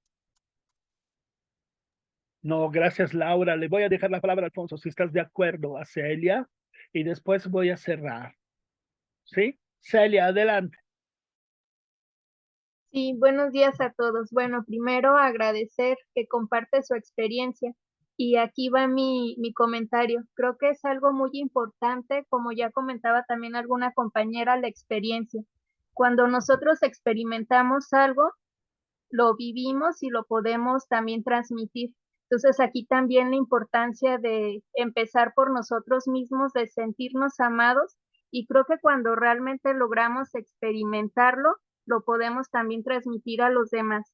No, gracias, Laura. Le voy a dejar la palabra a Alfonso, si estás de acuerdo, a Celia, y después voy a cerrar. ¿Sí? Celia, adelante. Sí, buenos días a todos. Bueno, primero agradecer que comparte su experiencia y aquí va mi comentario. Creo que es algo muy importante, como ya comentaba también alguna compañera, la experiencia. Cuando nosotros experimentamos algo, lo vivimos y lo podemos también transmitir. Entonces aquí también la importancia de empezar por nosotros mismos, de sentirnos amados y creo que cuando realmente logramos experimentarlo, lo podemos también transmitir a los demás.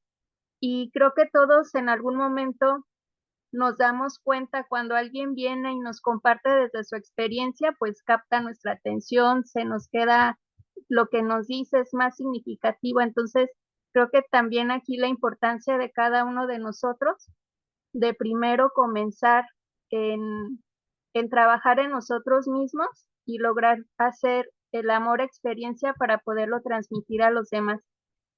Y creo que todos en algún momento nos damos cuenta cuando alguien viene y nos comparte desde su experiencia, pues capta nuestra atención, se nos queda lo que nos dice es más significativo. Entonces, creo que también aquí la importancia de cada uno de nosotros, de primero comenzar en, en trabajar en nosotros mismos y lograr hacer el amor experiencia para poderlo transmitir a los demás.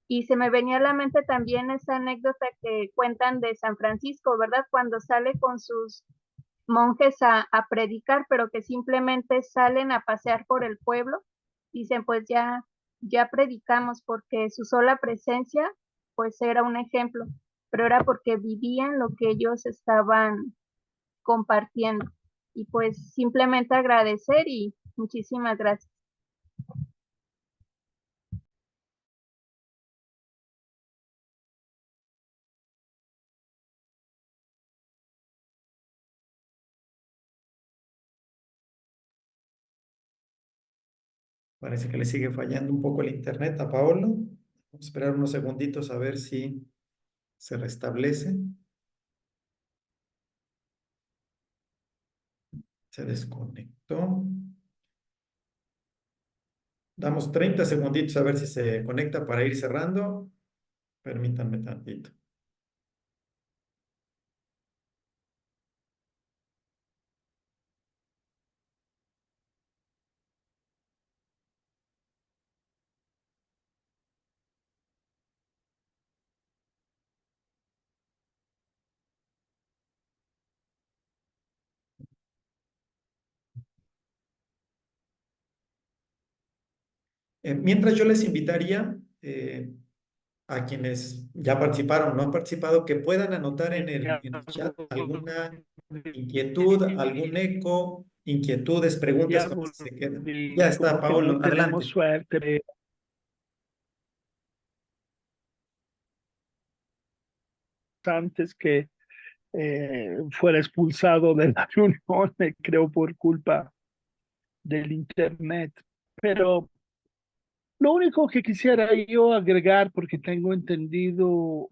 Y se me venía a la mente también esa anécdota que cuentan de San Francisco, ¿verdad? Cuando sale con sus monjes a predicar, pero que simplemente salen a pasear por el pueblo, dicen, pues ya predicamos porque su sola presencia, pues era un ejemplo, pero era porque vivían lo que ellos estaban compartiendo. Y pues simplemente agradecer y muchísimas gracias. Parece que le sigue fallando un poco el internet a Paolo. Vamos a esperar unos segunditos a ver si se restablece. Se desconectó. Damos 30 segunditos a ver si se conecta para ir cerrando. Permítanme tantito. Mientras yo les invitaría a quienes ya participaron o no han participado, que puedan anotar en el chat alguna inquietud, algún eco, inquietudes, preguntas con las que se quedan. Ya está, Como que no Paolo, tenemos adelante. suerte antes que fuera expulsado de la reunión, creo, por culpa del internet. Pero lo único que quisiera yo agregar, porque tengo entendido,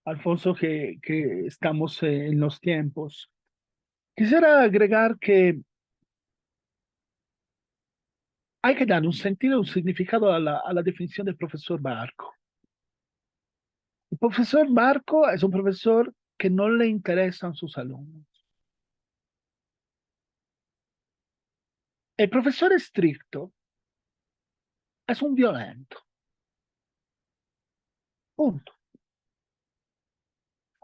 Alfonso, que estamos en los tiempos. Quisiera agregar que hay que dar un sentido, un significado a la definición del profesor Barco. El profesor Barco es un profesor que no le interesan sus alumnos. El profesor estricto es un violento. Punto.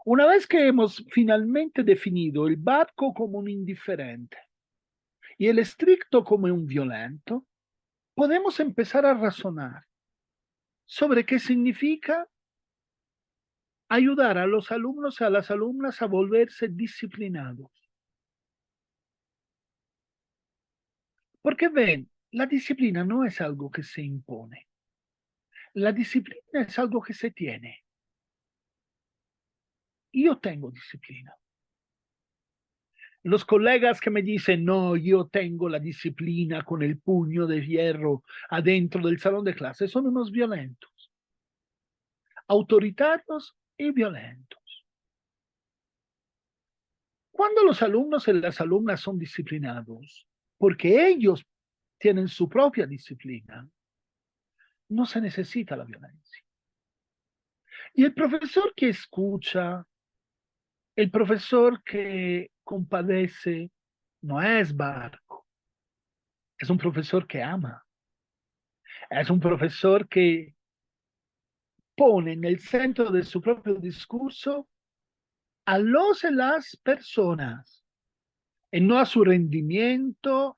Una vez que hemos finalmente definido el barco como un indiferente y el estricto como un violento, podemos empezar a razonar sobre qué significa ayudar a los alumnos y a las alumnas a volverse disciplinados. Porque ven, la disciplina no es algo que se impone. La disciplina es algo que se tiene. Yo tengo disciplina. Los colegas que me dicen, no, yo tengo la disciplina con el puño de hierro adentro del salón de clase, son unos violentos, autoritarios y violentos. Cuando los alumnos y las alumnas son disciplinados, porque ellos tienen su propia disciplina, no se necesita la violencia. Y el profesor que escucha, el profesor que compadece, no es barco, es un profesor que ama, es un profesor que pone en el centro de su propio discurso a los y las personas, y no a su rendimiento,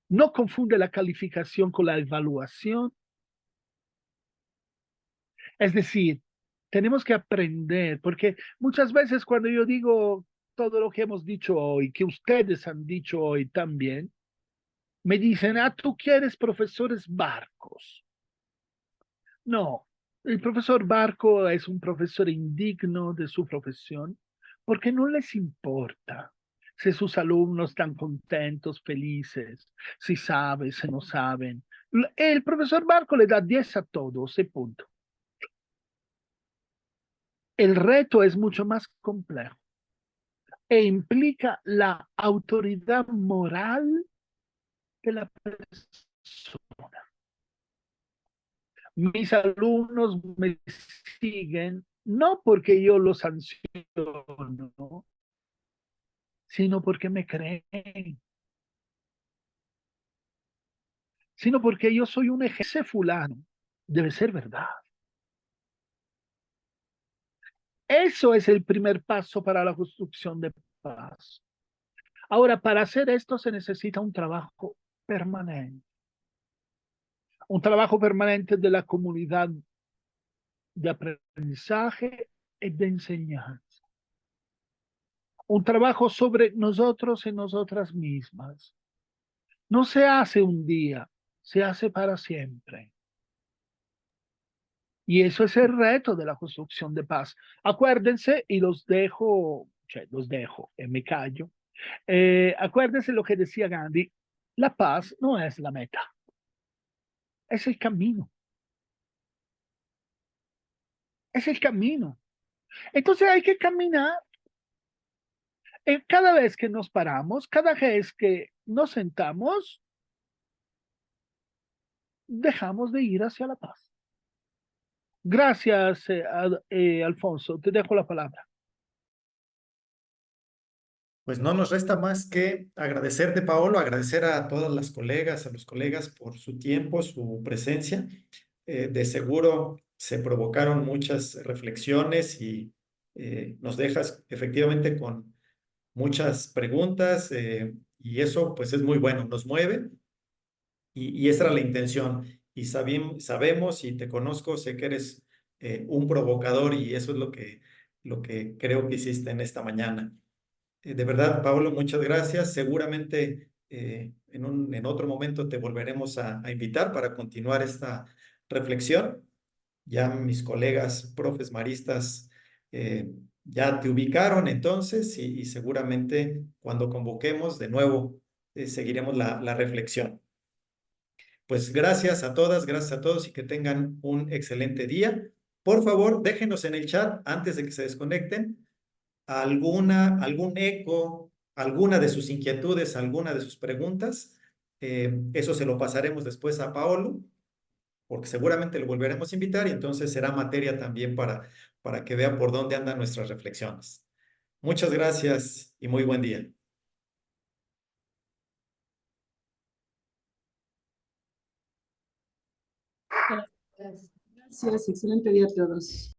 no confunde la calificación con la evaluación. Es decir, tenemos que aprender, porque muchas veces cuando yo digo todo lo que hemos dicho hoy, que ustedes han dicho hoy también, me dicen, tú quieres profesores barcos. No, el profesor barco es un profesor indigno de su profesión porque no les importa si sus alumnos están contentos, felices, si saben, si no saben. El profesor barco le da 10 a todos, y punto. El reto es mucho más complejo e implica la autoridad moral de la persona. Mis alumnos me siguen no porque yo los sanciono, sino porque me creen, sino porque yo soy un ejemplo fulano. Debe ser verdad. Eso es el primer paso para la construcción de paz. Ahora, para hacer esto se necesita un trabajo permanente. Un trabajo permanente de la comunidad de aprendizaje y de enseñanza. Un trabajo sobre nosotros y nosotras mismas. No se hace un día, se hace para siempre. Y eso es el reto de la construcción de paz. Acuérdense, y me callo. Acuérdense lo que decía Gandhi, la paz no es la meta, es el camino. Es el camino. Entonces hay que caminar. Cada vez que nos paramos, cada vez que nos sentamos, dejamos de ir hacia la paz. Gracias, Alfonso. Te dejo la palabra. Pues no nos resta más que agradecerte, Paolo, agradecer a todas las colegas, a los colegas por su tiempo, su presencia. De seguro se provocaron muchas reflexiones y nos dejas efectivamente con muchas preguntas y eso pues es muy bueno, nos mueve y esa era la intención. Y sabemos y te conozco, sé que eres un provocador y eso es lo que creo que hiciste en esta mañana. De verdad, Pablo, muchas gracias. Seguramente en otro momento te volveremos a invitar para continuar esta reflexión. Ya mis colegas profes maristas ya te ubicaron entonces y seguramente cuando convoquemos de nuevo seguiremos la reflexión. Pues gracias a todas, gracias a todos y que tengan un excelente día. Por favor, déjenos en el chat antes de que se desconecten algún eco, alguna de sus inquietudes, alguna de sus preguntas. Eso se lo pasaremos después a Paolo, porque seguramente lo volveremos a invitar y entonces será materia también para que vea por dónde andan nuestras reflexiones. Muchas gracias y muy buen día. Gracias, excelente día a todos.